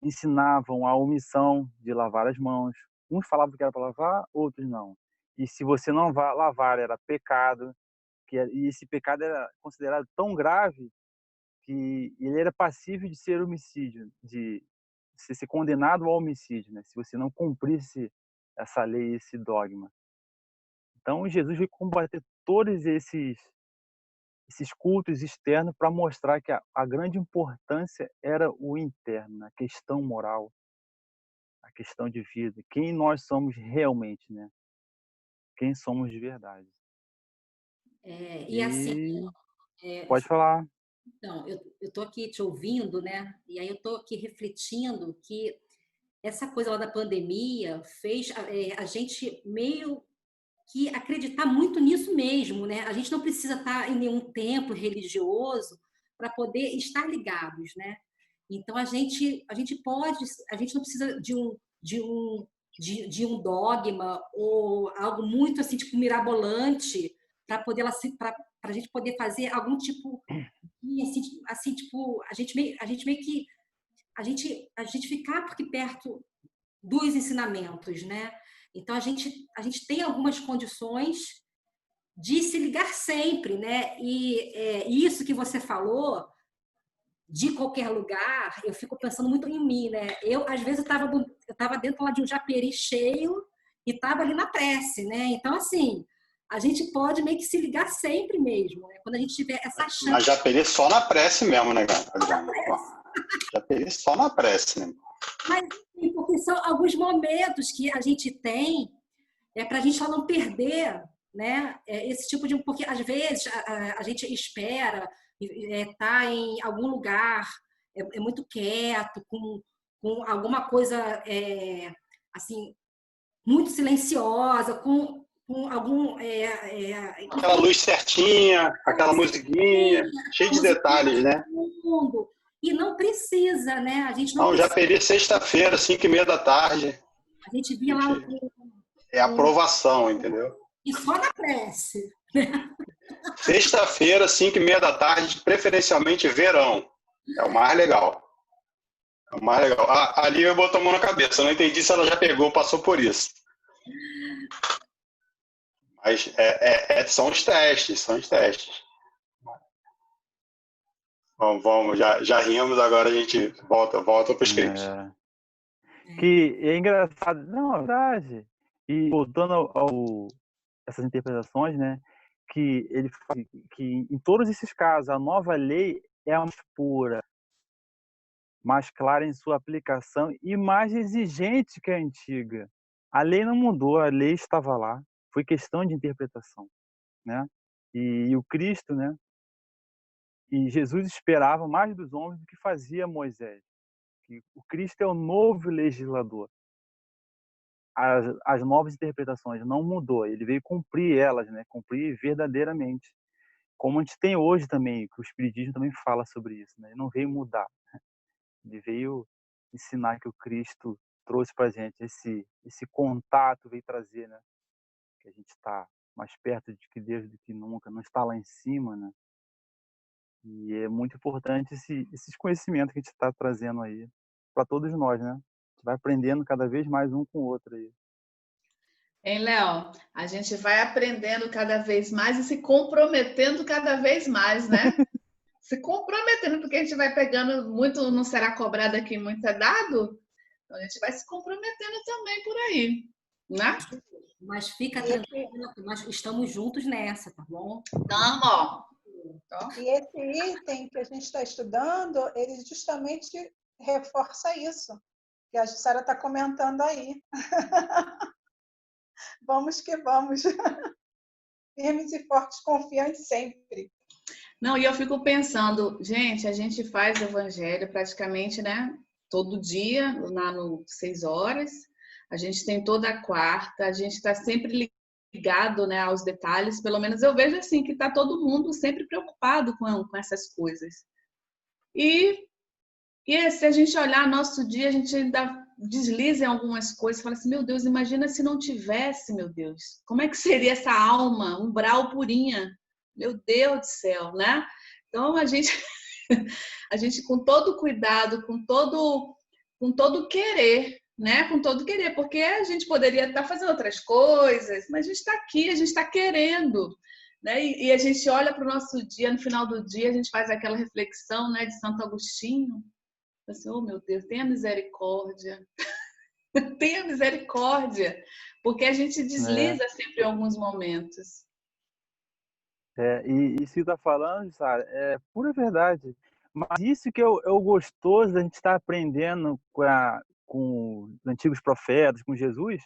ensinavam a omissão de lavar as mãos. Uns falavam que era para lavar, outros não. E se você não lavar, era pecado. E esse pecado era considerado tão grave que ele era passível de ser homicídio, de ser condenado ao homicídio, né? Se você não cumprisse essa lei, esse dogma. Então, Jesus veio combater todos esses cultos externos para mostrar que a grande importância era o interno, a questão moral, a questão de vida, quem nós somos realmente, né? Quem somos de verdade.
E assim,
Pode falar.
então, eu estou aqui te ouvindo, né? E aí eu estou aqui refletindo que essa coisa lá da pandemia fez a gente meio que acreditar muito nisso mesmo, né? A gente não precisa estar em nenhum templo religioso para poder estar ligados, né? Então a gente não precisa de um dogma ou algo muito assim tipo mirabolante para poder para a gente poder fazer algum tipo assim tipo a gente meio que a gente ficar aqui perto dos ensinamentos, né? Então a gente tem algumas condições de se ligar sempre, né? E isso que você falou de qualquer lugar, eu fico pensando muito em mim, né? Eu às vezes eu estava dentro lá de um japeri cheio e estava ali na prece, né? Então assim, a gente pode meio que se ligar sempre mesmo, né? Quando a gente tiver essa chance.
Mas japeri só na prece mesmo, né, Adriana? Japeri só na prece, né?
Mas porque são alguns momentos que a gente tem para a gente só não perder, né? Esse tipo de... Porque, às vezes, a gente espera estar em algum lugar muito quieto, com alguma coisa, assim, muito silenciosa, com algum...
aquela luz certinha, aquela musiquinha, cheia de detalhes, né?
E não precisa, né? A gente
não já perdi sexta-feira, 5h30 da tarde.
A gente via lá
é aprovação, entendeu?
E só na prece.
Sexta-feira, 5h30 da tarde, preferencialmente verão. É o mais legal. É o mais legal. A Lívia botou a mão na cabeça. Eu não entendi se ela já pegou ou passou por isso. Mas são os testes, são os testes. Vamos, já rimos, agora a gente volta para o script.
Que é engraçado, não, é verdade. E voltando essas interpretações, né, que ele fala que em todos esses casos a nova lei é mais pura, mais clara em sua aplicação e mais exigente que a antiga. A lei não mudou, a lei estava lá, foi questão de interpretação, né? E o Cristo, né? E Jesus esperava mais dos homens do que fazia Moisés. Que o Cristo é o novo legislador. As novas interpretações não mudou, ele veio cumprir elas, né? Cumprir verdadeiramente. Como a gente tem hoje também, que o Espiritismo também fala sobre isso, né? Ele não veio mudar, ele veio ensinar que o Cristo trouxe para a gente esse contato, veio trazer, né? Que a gente está mais perto de que Deus do que nunca, não está lá em cima, né? E é muito importante esses conhecimentos que a gente está trazendo aí para todos nós, né? A gente vai aprendendo cada vez mais um com o outro aí.
Hein, Léo? A gente vai aprendendo cada vez mais e se comprometendo cada vez mais, né? Se comprometendo, porque a gente vai pegando muito, não será cobrado aqui, muito é dado? Então a gente vai se comprometendo também por aí, né?
Mas fica tranquilo, nós estamos juntos nessa, tá bom?
Tamo.
E esse item que a gente está estudando, ele justamente reforça isso, que a Jussara está comentando aí. Vamos que vamos. firmes e fortes, confiantes sempre.
Não, e eu fico pensando, gente, a gente faz evangelho praticamente, né? Todo dia, lá no 6 horas. A gente tem toda a quarta, a gente está sempre ligado, né, aos detalhes. Pelo menos eu vejo assim, que está todo mundo sempre preocupado com essas coisas. E se a gente olhar nosso dia, a gente ainda desliza em algumas coisas, fala assim, meu Deus, imagina se não tivesse, meu Deus. Como é que seria essa alma, umbral purinha? Meu Deus do céu, né? Então, a gente com todo cuidado, com todo querer, né? Com todo querer, porque a gente poderia estar fazendo outras coisas, mas a gente está aqui, a gente está querendo, né? E a gente olha para o nosso dia, no final do dia, a gente faz aquela reflexão, né, de Santo Agostinho, assim, oh meu Deus, tenha misericórdia, tenha misericórdia, porque a gente desliza sempre em alguns momentos.
E isso que está falando, Sara, é pura verdade. Mas isso que é o gostoso da gente estar aprendendo com os antigos profetas, com Jesus,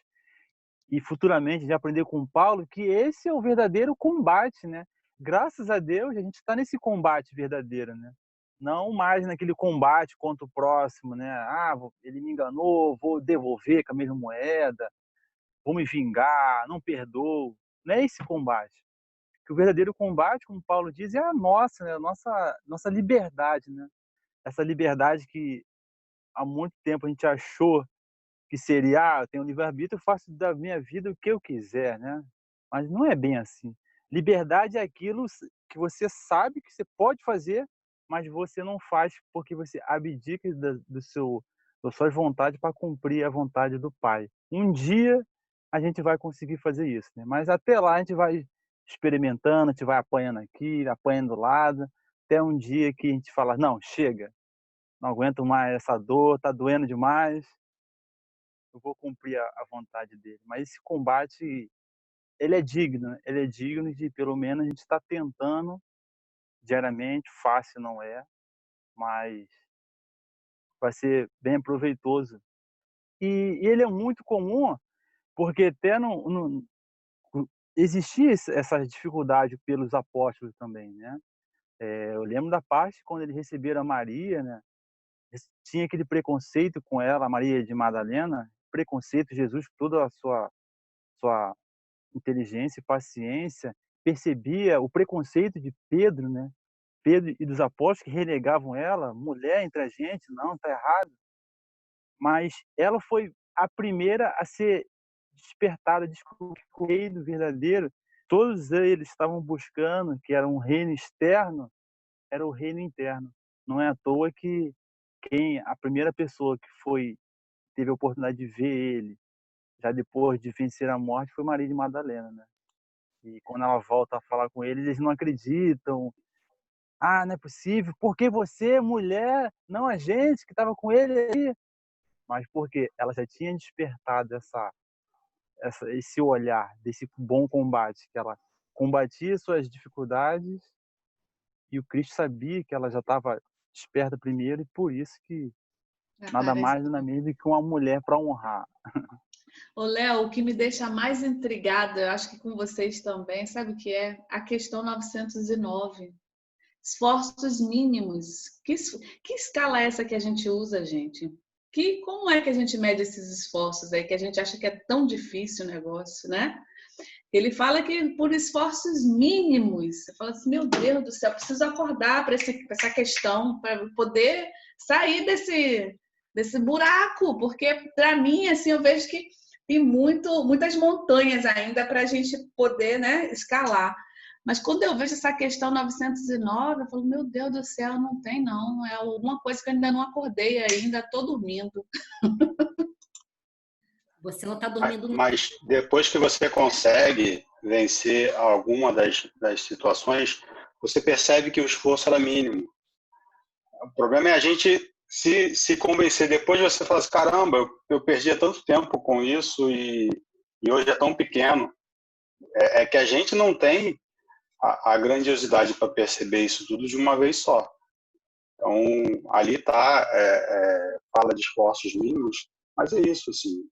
e futuramente de aprender com Paulo, que esse é o verdadeiro combate, né? Graças a Deus, a gente está nesse combate verdadeiro, né? Não mais naquele combate contra o próximo, né? Ah, ele me enganou, vou devolver com a mesma moeda, vou me vingar, não perdoo. Não é esse combate. Que o verdadeiro combate, como Paulo diz, é a nossa, né? Nossa liberdade, né? Essa liberdade que há muito tempo a gente achou que seria, eu tenho livre-arbítrio, eu faço da minha vida o que eu quiser, né? Mas não é bem assim. Liberdade é aquilo que você sabe que você pode fazer, mas você não faz porque você abdica da sua vontade para cumprir a vontade do Pai. Um dia a gente vai conseguir fazer isso, né? Mas até lá a gente vai experimentando, a gente vai apanhando aqui, apanhando do lado, até um dia que a gente fala, não, chega, não aguento mais essa dor, tá doendo demais, eu vou cumprir a vontade dele. Mas esse combate, ele é digno, né? Ele é digno de, pelo menos, a gente está tentando diariamente, fácil não é, mas vai ser bem proveitoso. E ele é muito comum, porque até existia essa dificuldade pelos apóstolos também, né? Eu lembro da parte quando eles receberam a Maria, né? Tinha aquele preconceito com ela, a Maria de Madalena, preconceito, Jesus, toda a sua inteligência e paciência, percebia o preconceito de Pedro, né? Pedro e dos apóstolos que renegavam ela, mulher entre a gente, não, tá errado. Mas ela foi a primeira a ser despertada, descobrir o reino verdadeiro. Todos eles estavam buscando, que era um reino externo, era o reino interno. Não é à toa que a primeira pessoa que teve a oportunidade de ver ele, já depois de vencer a morte, foi Maria de Madalena, né? E quando ela volta a falar com eles, eles não acreditam. Ah, não é possível. Por que você, mulher, não a gente que estava com ele aí? Mas porque ela já tinha despertado esse olhar desse bom combate, que ela combatia suas dificuldades e o Cristo sabia que ela já estava desperta primeiro e por isso que nada mais nada menos que uma mulher para honrar.
Ô, Léo, o que me deixa mais intrigada, eu acho que com vocês também, sabe o que é? A questão 909. Esforços mínimos. Que escala é essa que a gente usa, gente? Como é que a gente mede esses esforços aí, que a gente acha que é tão difícil o negócio, né? Ele fala que por esforços mínimos. Você fala assim, meu Deus do céu, preciso acordar para essa questão, para poder sair desse buraco, porque para mim, assim, eu vejo que tem muitas montanhas ainda para a gente poder, né, escalar. Mas quando eu vejo essa questão 909, eu falo, meu Deus do céu, não tem não. É alguma coisa que eu ainda não acordei ainda, estou dormindo.
Você não está dormindo.
Mas depois que você consegue vencer alguma das situações, você percebe que o esforço era mínimo. O problema é a gente se convencer. Depois você fala assim, caramba, eu perdi tanto tempo com isso e hoje é tão pequeno. É que a gente não tem a grandiosidade para perceber isso tudo de uma vez só. Então, ali está, fala de esforços mínimos, mas é isso, assim.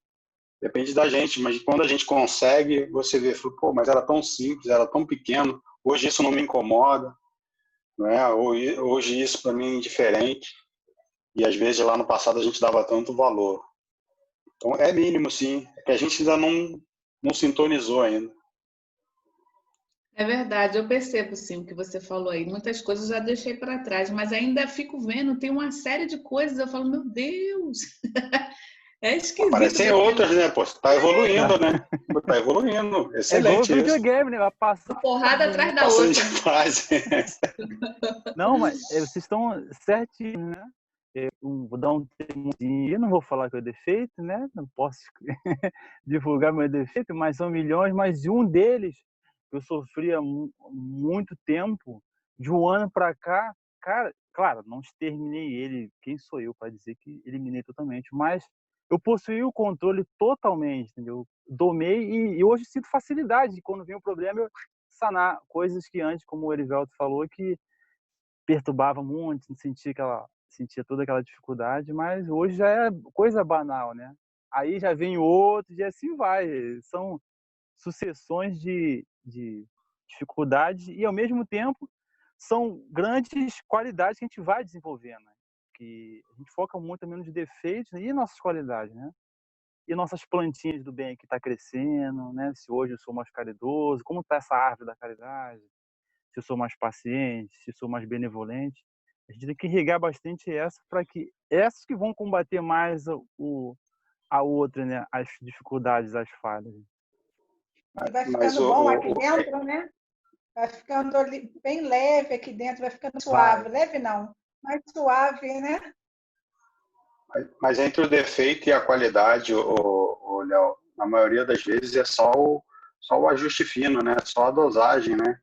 Depende da gente, mas quando a gente consegue, você vê, pô, mas era tão simples, era tão pequeno, hoje isso não me incomoda, né? Hoje isso para mim é indiferente, e às vezes lá no passado a gente dava tanto valor. Então é mínimo, sim, é que a gente ainda não sintonizou ainda.
É verdade, eu percebo sim o que você falou aí. Muitas coisas eu já deixei para trás, mas ainda fico vendo, tem uma série de coisas, eu falo, meu Deus, é esquisito.
Aparecem outras, né? Pô, tá evoluindo, né? Tá evoluindo, excelente.
É igual o videogame, né? Vai passar
uma porrada atrás da
passando
outra.
de fase.
Não, mas vocês estão certinhos, né? Vou dar um termozinho, eu não vou falar que é defeito, né? Não posso divulgar meu defeito, mas são milhões, mas um deles eu sofria muito tempo, de um ano para cá, cara, claro, não exterminei ele, quem sou eu para dizer que eliminei totalmente, mas eu possuí o controle totalmente, entendeu? Domei e hoje sinto facilidade, quando vem um problema eu sanar coisas que antes, como o Erivelto falou, que perturbava muito, sentia toda aquela dificuldade, mas hoje já é coisa banal, né? Aí já vem outros e assim vai. São sucessões de dificuldades e, ao mesmo tempo, são grandes qualidades que a gente vai desenvolvendo, né? Que a gente foca muito também nos defeitos e nossas qualidades, né? E nossas plantinhas do bem que está crescendo, né? Se hoje eu sou mais caridoso, como está essa árvore da caridade? Se eu sou mais paciente, se eu sou mais benevolente. A gente tem que irrigar bastante essa para que essas que vão combater mais a outra, né? As dificuldades, as falhas.
Vai ficando bom aqui dentro, né? Vai ficando bem leve aqui dentro, vai ficando suave. Leve não, mais suave, né?
Mas entre o defeito e a qualidade, Léo, na maioria das vezes é só o ajuste fino, né? Só a dosagem, né?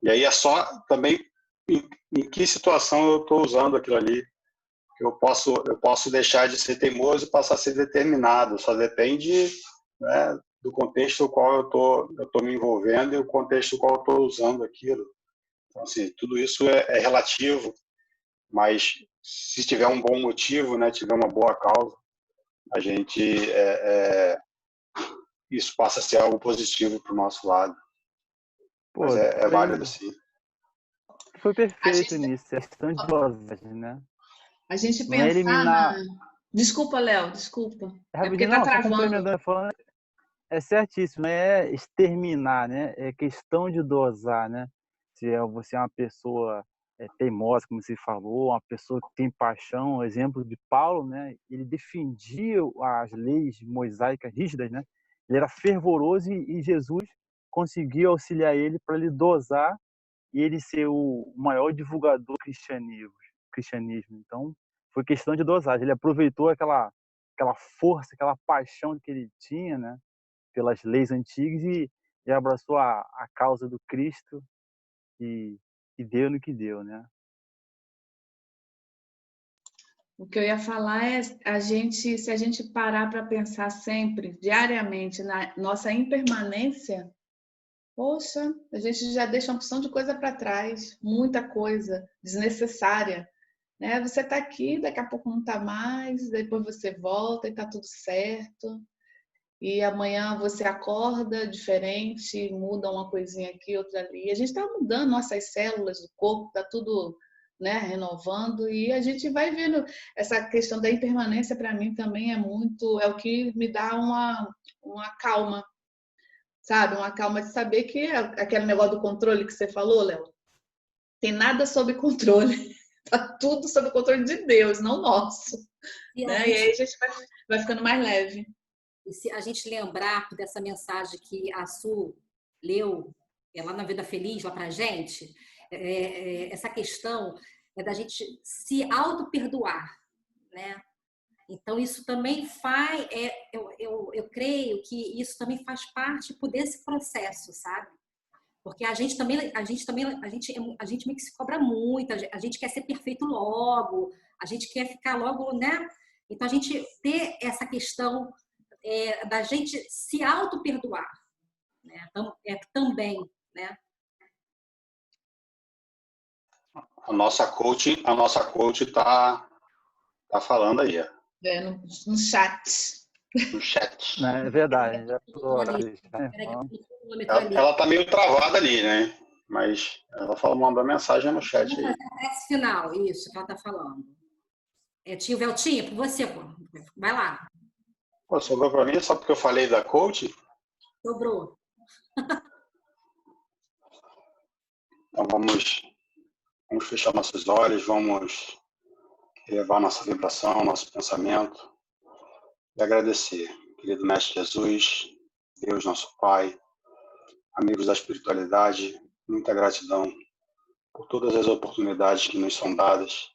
E aí é só também em que situação eu estou usando aquilo ali. Eu posso deixar de ser teimoso e passar a ser determinado. Só depende, né, do contexto no qual eu tô me envolvendo e o contexto no qual eu estou usando aquilo. Então, assim, tudo isso é relativo, mas se tiver um bom motivo, né, tiver uma boa causa, a gente isso passa a ser algo positivo para o nosso lado.
Pô,
mas é válido, sim.
Foi perfeito nisso, é questão de dosagem, né?
A gente
Não
pensar
é eliminar...
Desculpa, Léo, desculpa.
É
porque tá travando.
Falando, é certíssimo, não é exterminar, né? É questão de dosar, né? Se você é uma pessoa teimosa, como você falou, uma pessoa que tem paixão, exemplo de Paulo, né? Ele defendia as leis mosaicas rígidas, né? Ele era fervoroso e Jesus conseguiu auxiliar ele para ele dosar e ele ser o maior divulgador do cristianismo. Então, foi questão de dosagem. Ele aproveitou aquela força, aquela paixão que ele tinha, né? Pelas leis antigas e abraçou a causa do Cristo e deu no que deu, né?
O que eu ia falar é se a gente parar para pensar sempre, diariamente, na nossa impermanência, poxa, a gente já deixa uma opção de coisa para trás, muita coisa desnecessária, né? Você está aqui, daqui a pouco não está mais, depois você volta e está tudo certo. E amanhã você acorda diferente, muda uma coisinha aqui, outra ali. A gente está mudando nossas células do corpo, está tudo, né, renovando, e a gente vai vendo essa questão da impermanência. Para mim também é o que me dá uma calma, sabe? Uma calma de saber que aquele negócio do controle que você falou, Léo, tem nada sob controle, tá tudo sob controle de Deus, não nosso, né? E aí a gente vai ficando mais leve.
E se a gente lembrar dessa mensagem que a Su leu lá na Vida Feliz, lá pra gente, essa questão é da gente se auto-perdoar, né? Então, isso também faz, eu creio que isso também faz parte desse processo, sabe? Porque a gente meio que se cobra muito, a gente quer ser perfeito logo, a gente quer ficar logo, né? Então, a gente ter essa questão da gente se auto-perdoar, né? Então, também, né?
A nossa coach tá falando aí.
No chat.
no chat.
Não, é verdade. Já
Ela está meio travada ali, né? Mas ela mandou mensagem no chat aí.
A prece final, isso que ela está falando. Tio Veltinha, por você, pô. Vai lá.
Pô, sobrou para mim só porque eu falei da coach?
Sobrou.
Então vamos fechar nossos olhos, vamos elevar nossa vibração, nosso pensamento e agradecer, querido Mestre Jesus, Deus nosso Pai, amigos da espiritualidade, muita gratidão por todas as oportunidades que nos são dadas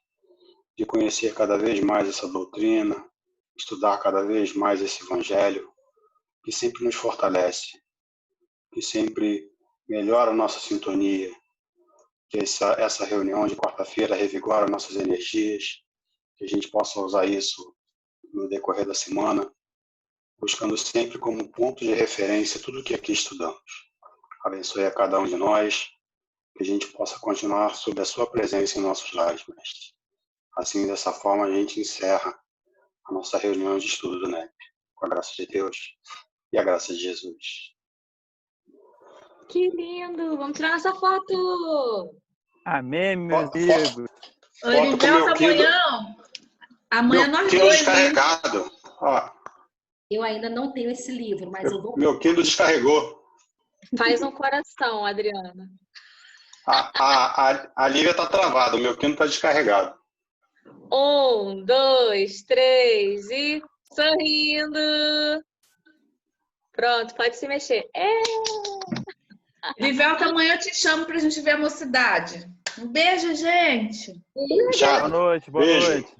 de conhecer cada vez mais essa doutrina, estudar cada vez mais esse evangelho, que sempre nos fortalece, que sempre melhora a nossa sintonia, que essa reunião de quarta-feira revigora nossas energias, que a gente possa usar isso no decorrer da semana, buscando sempre como ponto de referência tudo o que aqui estudamos. Abençoe a cada um de nós, que a gente possa continuar sob a sua presença em nossos lares, mestre. Assim, dessa forma, a gente encerra a nossa reunião de estudo do NEP, com a graça de Deus e a graça de Jesus.
Que lindo! Vamos tirar nossa foto!
Amém, meus amigos.
Oi, amanhã nós dois.
Descarregado. Ó,
Eu ainda não tenho esse livro, mas eu vou...
Meu Kindle descarregou.
Faz um coração, Adriana.
A Lívia está travada, o meu Kindle está descarregado.
1, 2, 3 e sorrindo. Pronto, pode se mexer.
Livelta, amanhã eu te chamo para a gente ver a mocidade. Um beijo, gente.
Tchau.
Boa noite, boa
Beijo.
noite.